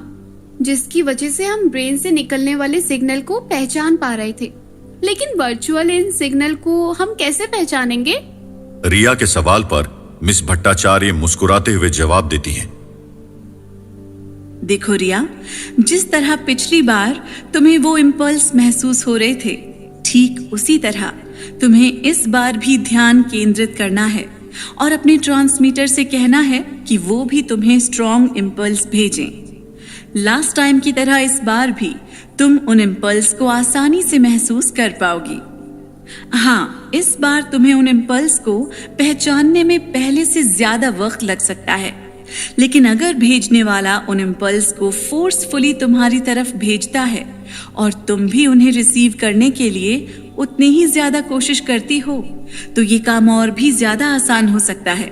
जिसकी वजह से हम ब्रेन से निकलने वाले सिग्नल को पहचान पा रहे थे, लेकिन वर्चुअल इन सिग्नल को हम कैसे पहचानेंगे? रिया के सवाल पर मिस भट्टाचार्य मुस्कुराते हुए जवाब देती हैं, देखो रिया, जिस तरह पिछली बार तुम्हें वो इम्पल्स महसूस हो रहे थे, ठीक उसी तरह तुम्हें इस बार भी ध्यान केंद्रित करना है और अपने ट्रांसमीटर से कहना है कि वो भी तुम्हें स्ट्रॉन्ग इम्पल्स भेजें। लास्ट टाइम की तरह इस बार भी तुम उन इम्पल्स को आसानी से महसूस कर पाओगी। हाँ, इस बार तुम्हें उन इम्पल्स को पहचानने में पहले से ज्यादा वक्त लग सकता है, लेकिन अगर भेजने वाला उन इम्पल्स को फोर्सफुली तुम्हारी तरफ भेजता है और तुम भी उन्हें रिसीव करने के लिए उतनी ही ज्यादा कोशिश करती हो, तो ये काम और भी ज्यादा आसान हो सकता है।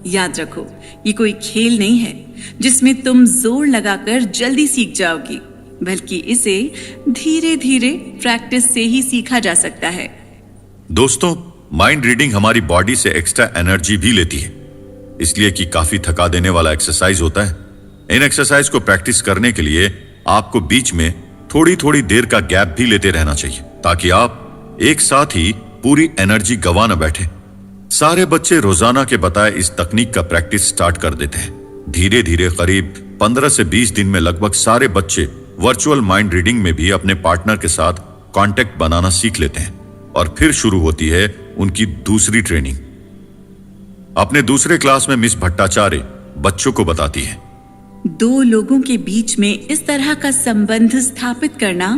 याद रखो, ये कोई खेल नहीं है जिसमें तुम जोर लगाकर जल्दी सीख जाओगी, बल्कि इसे धीरे धीरे प्रैक्टिस से ही सीखा जा सकता है। दोस्तों, माइंड रीडिंग हमारी बॉडी से एक्स्ट्रा एनर्जी भी लेती है, इसलिए कि काफी थका देने वाला एक्सरसाइज होता है। इन एक्सरसाइज को प्रैक्टिस करने के लिए आपको बीच में थोड़ी थोड़ी देर का गैप भी लेते रहना चाहिए, ताकि आप एक साथ ही पूरी एनर्जी गंवा न बैठे। सारे बच्चे रोजाना के बताए इस तकनीक का प्रैक्टिस स्टार्ट कर देते हैं। धीरे धीरे करीब 15 से 20 दिन में लगभग सारे बच्चे वर्चुअल माइंड रीडिंग में भी अपने पार्टनर के साथ कांटेक्ट बनाना सीख लेते हैं और फिर शुरू होती है उनकी दूसरी ट्रेनिंग। अपने दूसरे क्लास में मिस भट्टाचार्य बच्चों को बताती है, दो लोगों के बीच में इस तरह का संबंध स्थापित करना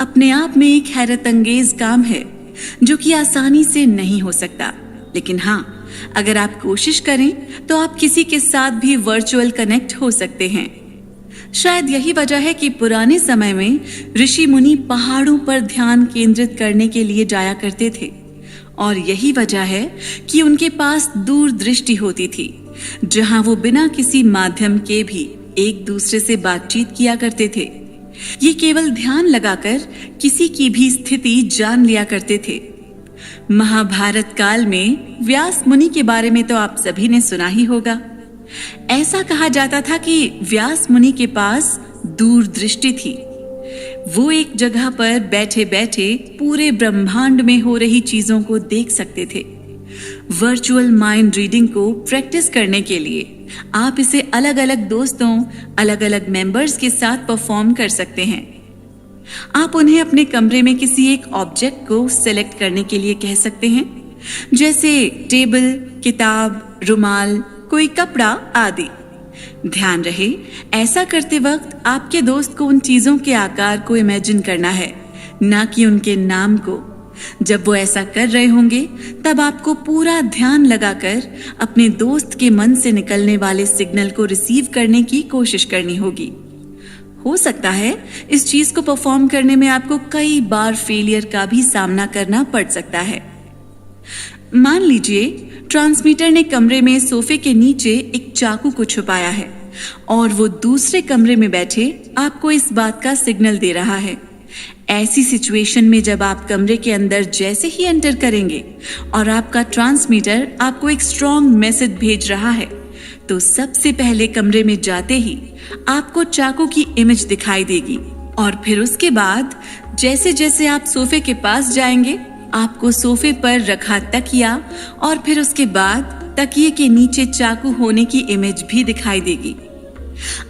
अपने आप में एक हैरत अंगेज काम है, जो कि आसानी से नहीं हो सकता। लेकिन हाँ, अगर आप कोशिश करें तो आप किसी के साथ भी वर्चुअल कनेक्ट हो सकते हैं। शायद यही वजह है कि पुराने समय में ऋषि मुनि पहाड़ों पर ध्यान केंद्रित करने के लिए जाया करते थे, और यही वजह है कि उनके पास दूरदृष्टि होती थी, जहां वो बिना किसी माध्यम के भी एक दूसरे से बातचीत किया करते थे। ये केवल ध्यान लगाकर किसी की भी स्थिति जान लिया करते थे। महाभारत काल में व्यास मुनि के बारे में तो आप सभी ने सुना ही होगा। ऐसा कहा जाता था कि व्यास मुनि के पास दूरदृष्टि थी। वो एक जगह पर बैठे बैठे पूरे ब्रह्मांड में हो रही चीजों को देख सकते थे। वर्चुअल माइंड रीडिंग को प्रैक्टिस करने के लिए आप इसे अलग अलग दोस्तों, अलग अलग मेंबर्स के साथ परफॉर्म कर सकते हैं। आप उन्हें अपने कमरे में किसी एक ऑब्जेक्ट को सिलेक्ट करने के लिए कह सकते हैं, जैसे टेबल, किताब, रुमाल, कोई कपड़ा आदि। ध्यान रहे, ऐसा करते वक्त आपके दोस्त को उन चीजों के आकार को इमेजिन करना है, ना कि उनके नाम को। जब वो ऐसा कर रहे होंगे, तब आपको पूरा ध्यान लगाकर अपने दोस्त के मन से निकलने वाले सिग्नल को रिसीव करने की कोशिश करनी होगी। हो सकता है इस चीज को परफॉर्म करने में आपको कई बार फेलियर का भी सामना करना पड़ सकता है। मान लीजिए ट्रांसमीटर ने कमरे में सोफे के नीचे एक चाकू को छुपाया है और वो दूसरे कमरे में बैठे आपको इस बात का सिग्नल दे रहा है। ऐसी सिचुएशन में जब आप कमरे के अंदर जैसे ही एंटर करेंगे और आपका ट्रांसमीटर आपको एक स्ट्रॉन्ग मैसेज भेज रहा है, तो सबसे पहले कमरे में जाते ही आपको चाकू की इमेज दिखाई देगी और फिर उसके बाद जैसे जैसे आप सोफे के पास जाएंगे, आपको सोफे पर रखा तकिया और फिर उसके बाद तकिए के नीचे चाकू होने की इमेज भी दिखाई देगी।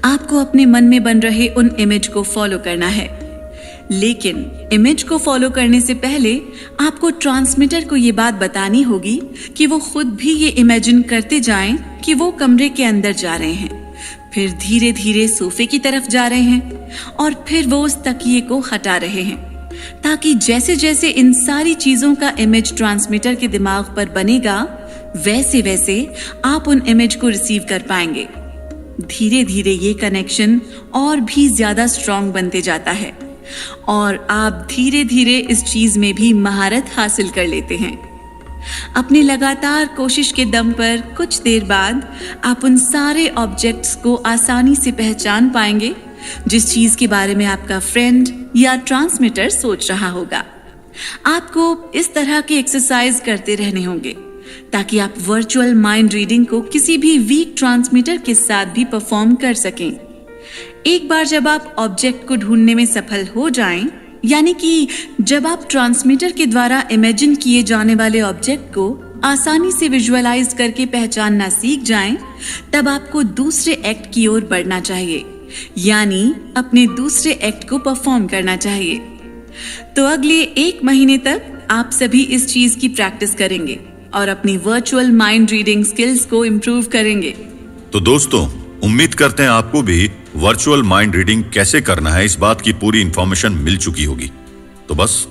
आपको अपने मन में बन रहे उन इमेज को फॉलो करना है, लेकिन इमेज को फॉलो करने से पहले आपको ट्रांसमीटर को ये बात बतानी होगी कि वो खुद भी ये इमेजिन करते जाएं कि वो कमरे के अंदर जा रहे हैं, फिर धीरे धीरे सोफे की तरफ जा रहे हैं और फिर वो उस तकिए को हटा रहे हैं, ताकि जैसे जैसे इन सारी चीजों का इमेज ट्रांसमीटर के दिमाग पर बनेगा, वैसे वैसे आप उन इमेज को रिसीव कर पाएंगे। धीरे धीरे ये कनेक्शन और भी ज्यादा स्ट्रॉन्ग बनते जाता है और आप धीरे धीरे इस चीज में भी महारत हासिल कर लेते हैं। अपनी लगातार कोशिश के दम पर कुछ देर बाद आप उन सारे ऑब्जेक्ट्स को आसानी से पहचान पाएंगे जिस चीज के बारे में आपका फ्रेंड या ट्रांसमीटर सोच रहा होगा। आपको इस तरह के एक्सरसाइज करते रहने होंगे ताकि आप वर्चुअल माइंड रीडिंग को किसी भी वीक ट्रांसमीटर के साथ भी परफॉर्म कर सकें। एक बार जब आप ऑब्जेक्ट को ढूंढने में सफल हो जाएं, यानी कि जब आप ट्रांसमीटर के द्वारा इमेजिन किए जाने वाले ऑब्जेक्ट को आसानी से विजुअलाइज करके पहचानना सीख जाएं, तब आपको दूसरे एक्ट की ओर बढ़ना चाहिए, यानी अपने दूसरे एक्ट को परफॉर्म करना चाहिए। तो अगले 1 महीने तक आप सभी इस चीज की प्रैक्टिस करेंगे और अपनी वर्चुअल माइंड रीडिंग स्किल्स को इम्प्रूव करेंगे। तो दोस्तों, उम्मीद करते हैं आपको भी वर्चुअल माइंड रीडिंग कैसे करना है इस बात की पूरी इंफॉर्मेशन मिल चुकी होगी। तो बस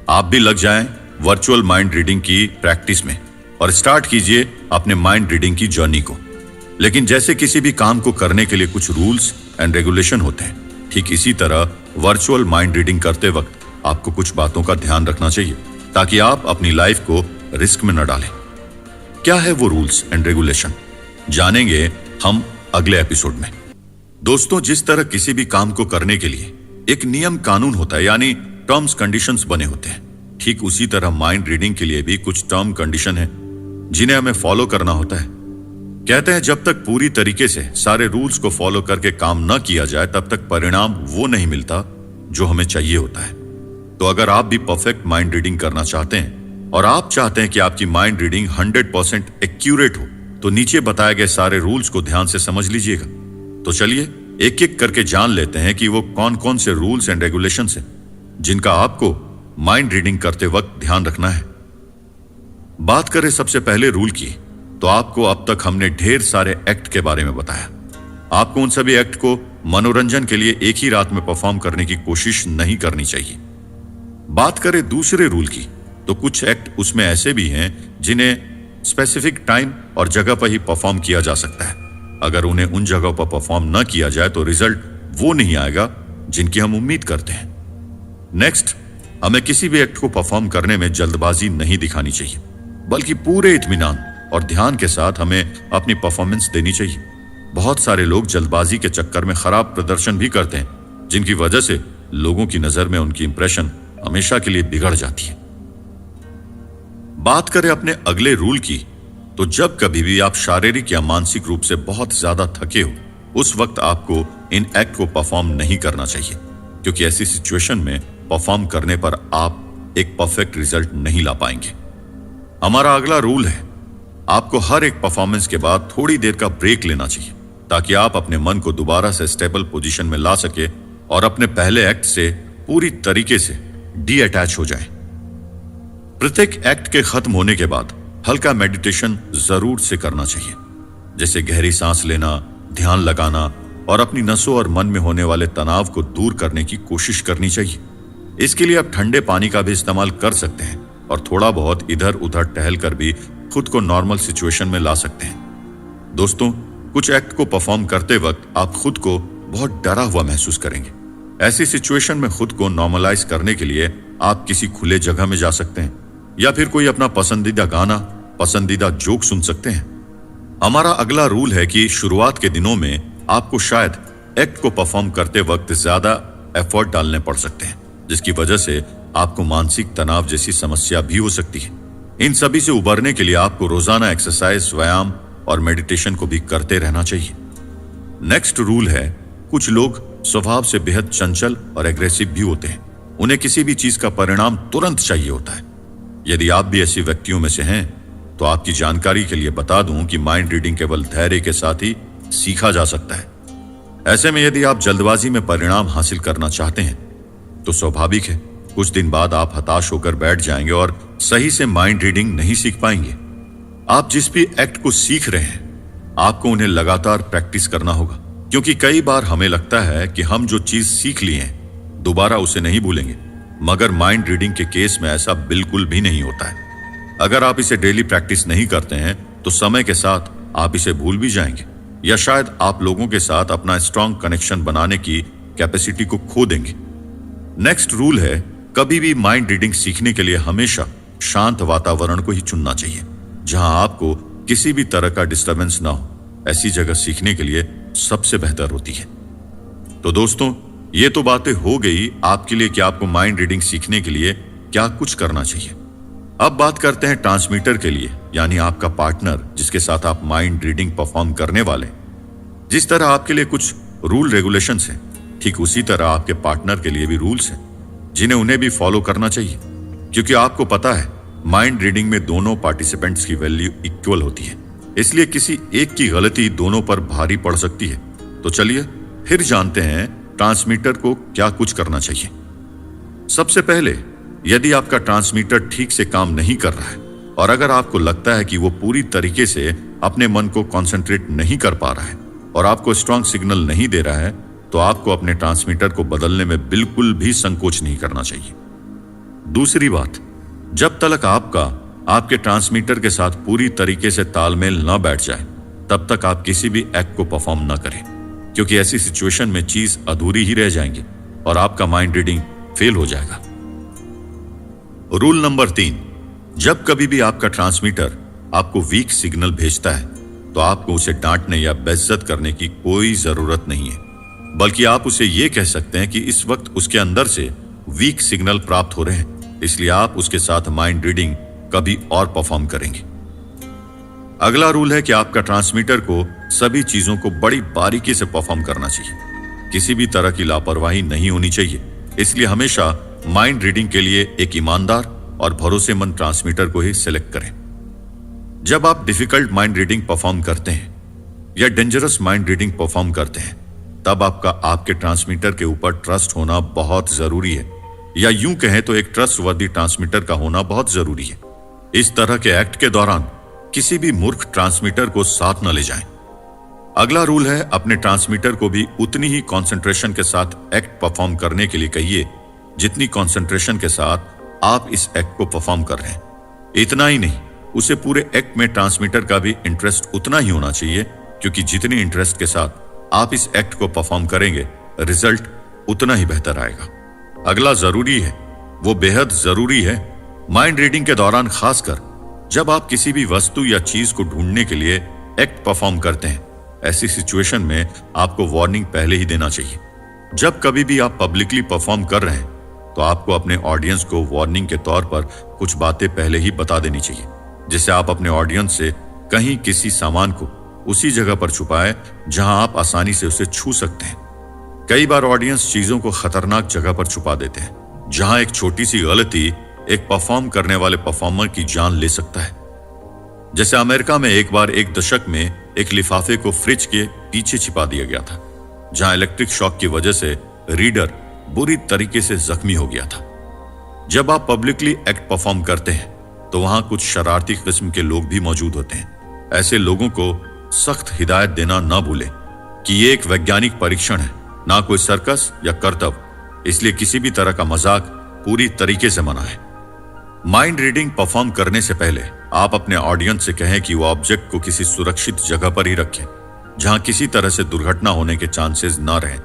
आप भी लग जाएं वर्चुअल माइंड रीडिंग की प्रैक्टिस में और स्टार्ट कीजिए अपने माइंड रीडिंग की जर्नी को। लेकिन जैसे किसी भी काम को करने के लिए कुछ रूल्स एंड रेगुलेशन होते हैं, ठीक इसी तरह वर्चुअल माइंड रीडिंग करते वक्त आपको कुछ बातों का ध्यान रखना चाहिए ताकि आप अपनी लाइफ को रिस्क में न डालें। क्या है वो रूल्स एंड रेगुलेशन, जानेंगे हम अगले एपिसोड में। दोस्तों, जिस तरह किसी भी काम को करने के लिए एक नियम कानून होता है, यानी टर्म्स कंडीशंस बने होते हैं, ठीक उसी तरह माइंड रीडिंग के लिए भी कुछ टर्म कंडीशन है जिन्हें हमें फॉलो करना होता है। कहते हैं जब तक पूरी तरीके से सारे रूल्स को फॉलो करके काम न किया जाए तब तक परिणाम वो नहीं मिलता जो हमें चाहिए होता है। तो अगर आप भी परफेक्ट माइंड रीडिंग करना चाहते हैं और आप चाहते हैं कि आपकी माइंड रीडिंग 100% एक्यूरेट हो, तो नीचे बताए गए सारे रूल्स को ध्यान से समझ लीजिएगा। तो चलिए एक एक करके जान लेते हैं कि वो कौन कौन से रूल्स एंड रेगुलेशंस हैं जिनका आपको माइंड रीडिंग करते वक्त ध्यान रखना है। बात करें सबसे पहले रूल की, तो आपको अब तक हमने ढेर सारे एक्ट के बारे में बताया। आपको उन सभी एक्ट को मनोरंजन के लिए एक ही रात में परफॉर्म करने की कोशिश नहीं करनी चाहिए। बात करें दूसरे रूल की, तो कुछ एक्ट उसमें ऐसे भी हैं जिन्हें स्पेसिफिक टाइम और जगह पर ही परफॉर्म किया जा सकता है। अगर उन्हें उन जगहों पर परफॉर्म न किया जाए तो रिजल्ट वो नहीं आएगा जिनकी हम उम्मीद करते हैं। नेक्स्ट, हमें किसी भी एक्ट को परफॉर्म करने में जल्दबाजी नहीं दिखानी चाहिए, बल्कि पूरे इत्मीनान और ध्यान के साथ हमें अपनी परफॉर्मेंस देनी चाहिए। बहुत सारे लोग जल्दबाजी के चक्कर में खराब प्रदर्शन भी करते हैं, जिनकी वजह से लोगों की नजर में उनकी इंप्रेशन हमेशा के लिए बिगड़ जाती है। बात करें अपने अगले रूल की, तो जब कभी भी आप शारीरिक या मानसिक रूप से बहुत ज्यादा थके हो, उस वक्त आपको इन एक्ट को परफॉर्म नहीं करना चाहिए, क्योंकि ऐसी सिचुएशन में परफॉर्म करने पर आप एक परफेक्ट रिजल्ट नहीं ला पाएंगे। हमारा अगला रूल है, आपको हर एक परफॉर्मेंस के बाद थोड़ी देर का ब्रेक लेना चाहिए ताकि आप अपने मन को दोबारा से स्टेबल पोजीशन में ला सके और अपने पहले एक्ट से पूरी तरीके से डी-अटैच हो जाए। प्रत्येक एक्ट के खत्म होने के बाद हल्का मेडिटेशन जरूर से करना चाहिए, जैसे गहरी सांस लेना, ध्यान लगाना और अपनी नसों और मन में होने वाले तनाव को दूर करने की कोशिश करनी चाहिए। इसके लिए आप ठंडे पानी का भी इस्तेमाल कर सकते हैं और थोड़ा बहुत इधर उधर टहल कर भी खुद को नॉर्मल सिचुएशन में ला सकते हैं। दोस्तों, कुछ एक्ट को परफॉर्म करते वक्त आप खुद को बहुत डरा हुआ महसूस करेंगे। ऐसी सिचुएशन में खुद को नॉर्मलाइज करने के लिए आप किसी खुले जगह में जा सकते हैं या फिर कोई अपना पसंदीदा गाना, पसंदीदा जोक सुन सकते हैं। हमारा अगला रूल है कि शुरुआत के दिनों में आपको शायद एक्ट को परफॉर्म करते वक्त ज्यादा एफर्ट डालने पड़ सकते हैं, जिसकी वजह से आपको मानसिक तनाव जैसी समस्या भी हो सकती है। इन सभी से उबरने के लिए आपको रोजाना एक्सरसाइज, व्यायाम और मेडिटेशन को भी करते रहना चाहिए। नेक्स्ट रूल है, कुछ लोग स्वभाव से बेहद चंचल और एग्रेसिव भी होते हैं। उन्हें किसी भी चीज का परिणाम तुरंत चाहिए होता है। यदि आप भी ऐसी व्यक्तियों में से हैं, तो आपकी जानकारी के लिए बता दूं कि माइंड रीडिंग केवल धैर्य के साथ ही सीखा जा सकता है। ऐसे में यदि आप जल्दबाजी में परिणाम हासिल करना चाहते हैं, तो स्वाभाविक है कुछ दिन बाद आप हताश होकर बैठ जाएंगे और सही से माइंड रीडिंग नहीं सीख पाएंगे। आप जिस भी एक्ट को सीख रहे हैं, आपको उन्हें लगातार प्रैक्टिस करना होगा, क्योंकि कई बार हमें लगता है कि हम जो चीज सीख लिए हैं दोबारा उसे नहीं भूलेंगे, मगर माइंड रीडिंग के केस में ऐसा बिल्कुल भी नहीं होता है। अगर आप इसे डेली प्रैक्टिस नहीं करते हैं, तो समय के साथ आप इसे भूल भी जाएंगे या शायद आप लोगों के साथ अपना स्ट्रॉन्ग कनेक्शन बनाने की कैपेसिटी को खो देंगे। नेक्स्ट रूल है, कभी भी माइंड रीडिंग सीखने के लिए हमेशा शांत वातावरण को ही चुनना चाहिए, जहां आपको किसी भी तरह का डिस्टरबेंस ना हो। ऐसी जगह सीखने के लिए सबसे बेहतर होती है। तो दोस्तों, ये तो बातें हो गई आपके लिए कि आपको माइंड रीडिंग सीखने के लिए क्या कुछ करना चाहिए। अब बात करते हैं ट्रांसमीटर के लिए, यानी आपका पार्टनर जिसके साथ आप माइंड रीडिंग परफॉर्म करने वाले। जिस तरह आपके लिए कुछ रूल रेगुलेशंस हैं, ठीक उसी तरह आपके पार्टनर के लिए भी रूल्स हैं, जिन्हें उन्हें भी फॉलो करना चाहिए, क्योंकि आपको पता है माइंड रीडिंग में दोनों पार्टिसिपेंट्स की वैल्यू इक्वल होती है, इसलिए किसी एक की गलती दोनों पर भारी पड़ सकती है। तो चलिए फिर जानते हैं ट्रांसमीटर को क्या कुछ करना चाहिए। सबसे पहले, यदि आपका ट्रांसमीटर ठीक से काम नहीं कर रहा है और अगर आपको लगता है कि वो पूरी तरीके से अपने मन को कंसंट्रेट नहीं कर पा रहा है और आपको स्ट्रांग सिग्नल नहीं दे रहा है, तो आपको अपने ट्रांसमीटर को बदलने में बिल्कुल भी संकोच नहीं करना चाहिए। दूसरी बात, जब तक आपके ट्रांसमीटर के साथ पूरी तरीके से तालमेल न बैठ जाए, तब तक आप किसी भी एक्ट को परफॉर्म न करें, क्योंकि ऐसी सिचुएशन में चीज अधूरी ही रह जाएंगी और आपका माइंड रीडिंग फेल हो जाएगा। रूल नंबर 3, जब कभी भी आपका ट्रांसमीटर आपको वीक सिग्नल भेजता है, तो आपको उसे डांटने या बेइज्जत करने की कोई जरूरत नहीं है, बल्कि आप उसे यह कह सकते हैं कि इस वक्त उसके अंदर से वीक सिग्नल प्राप्त हो रहे हैं, इसलिए आप उसके साथ माइंड रीडिंग कभी और परफॉर्म करेंगे। अगला रूल है कि आपका ट्रांसमीटर को सभी चीजों को बड़ी बारीकी से परफॉर्म करना चाहिए। किसी भी तरह की लापरवाही नहीं होनी चाहिए, इसलिए हमेशा माइंड रीडिंग के लिए एक ईमानदार और भरोसेमंद ट्रांसमीटर को ही सिलेक्ट करें। जब आप डिफिकल्ट माइंड रीडिंग परफॉर्म करते हैं या डेंजरस माइंड रीडिंग परफॉर्म करते हैं, तब आपके ट्रांसमीटर के ऊपर ट्रस्ट होना बहुत जरूरी है, या यूं कहें तो एक ट्रस्टवर्दी ट्रांसमीटर का होना बहुत जरूरी है। इस तरह के एक्ट के दौरान किसी भी मूर्ख ट्रांसमीटर को साथ न ले जाएं। अगला रूल है, अपने ट्रांसमीटर को भी उतनी ही कंसंट्रेशन के साथ एक्ट परफॉर्म करने के लिए कहिए जितनी कंसंट्रेशन के साथ आप इस एक्ट को परफॉर्म कर रहे हैं। इतना ही नहीं, उसे पूरे एक्ट में ट्रांसमीटर का भी इंटरेस्ट उतना ही होना चाहिए, क्योंकि जितनी इंटरेस्ट के साथ आप इस एक्ट को परफॉर्म करेंगे, रिजल्ट उतना ही बेहतर आएगा। अगला जरूरी है, वो बेहद जरूरी है, माइंड रीडिंग के दौरान खासकर जब आप किसी भी वस्तु या चीज को ढूंढने के लिए एक्ट परफॉर्म करते हैं, ऐसी सिचुएशन में आपको वार्निंग पहले ही देना चाहिए। जब कभी भी आप पब्लिकली परफॉर्म कर रहे हैं, तो आपको अपने ऑडियंस को वार्निंग के तौर पर कुछ बातें पहले ही बता देनी चाहिए, जिससे आप अपने ऑडियंस से कहीं किसी सामान को उसी जगह पर छुपाएं जहां आप आसानी से उसे छू सकते हैं। कई बार ऑडियंस चीजों को खतरनाक जगह पर छुपा देते हैं, जहां एक छोटी सी गलती एक परफॉर्म करने वाले परफॉर्मर की जान ले सकता है। जैसे अमेरिका में एक बार एक दशक में एक लिफाफे को फ्रिज के पीछे छिपा दिया गया था, जहां इलेक्ट्रिक शॉक की वजह से रीडर बुरी तरीके से जख्मी हो गया था। जब आप पब्लिकली एक्ट परफॉर्म करते हैं, तो वहां कुछ शरारती किस्म के लोग भी मौजूद होते हैं। ऐसे लोगों को सख्त हिदायत देना न भूलें कि ये एक वैज्ञानिक परीक्षण है, ना कोई सर्कस या करतब, इसलिए किसी भी तरह का मजाक पूरी तरीके से मना है। माइंड रीडिंग परफॉर्म करने से पहले आप अपने ऑडियंस से कहें कि वो ऑब्जेक्ट को किसी सुरक्षित जगह पर ही रखें, जहां किसी तरह से दुर्घटना होने के चांसेस न रहें।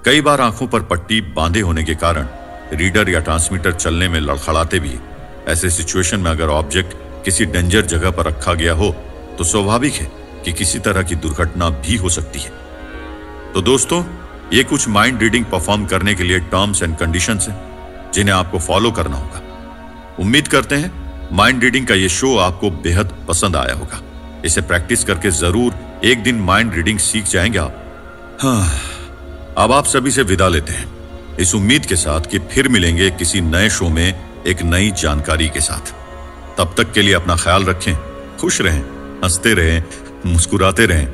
कई बार आंखों पर पट्टी बांधे होने के कारण रीडर या ट्रांसमीटर चलने में लड़खड़ाते भी है। ऐसे सिचुएशन में अगर ऑब्जेक्ट किसी डेंजर जगह पर रखा गया हो तो स्वाभाविक है कि किसी तरह की दुर्घटना भी हो सकती है। तो दोस्तों, ये कुछ माइंड रीडिंग परफॉर्म करने के लिए टर्म्स एंड कंडीशंस हैं जिन्हें आपको फॉलो करना होगा। उम्मीद करते हैं माइंड रीडिंग का ये शो आपको बेहद पसंद आया होगा। इसे प्रैक्टिस करके जरूर एक दिन माइंड रीडिंग सीख जाएंगे आप। हाँ, अब आप सभी से विदा लेते हैं इस उम्मीद के साथ कि फिर मिलेंगे किसी नए शो में एक नई जानकारी के साथ। तब तक के लिए अपना ख्याल रखें, खुश रहें, हंसते रहें, मुस्कुराते रहें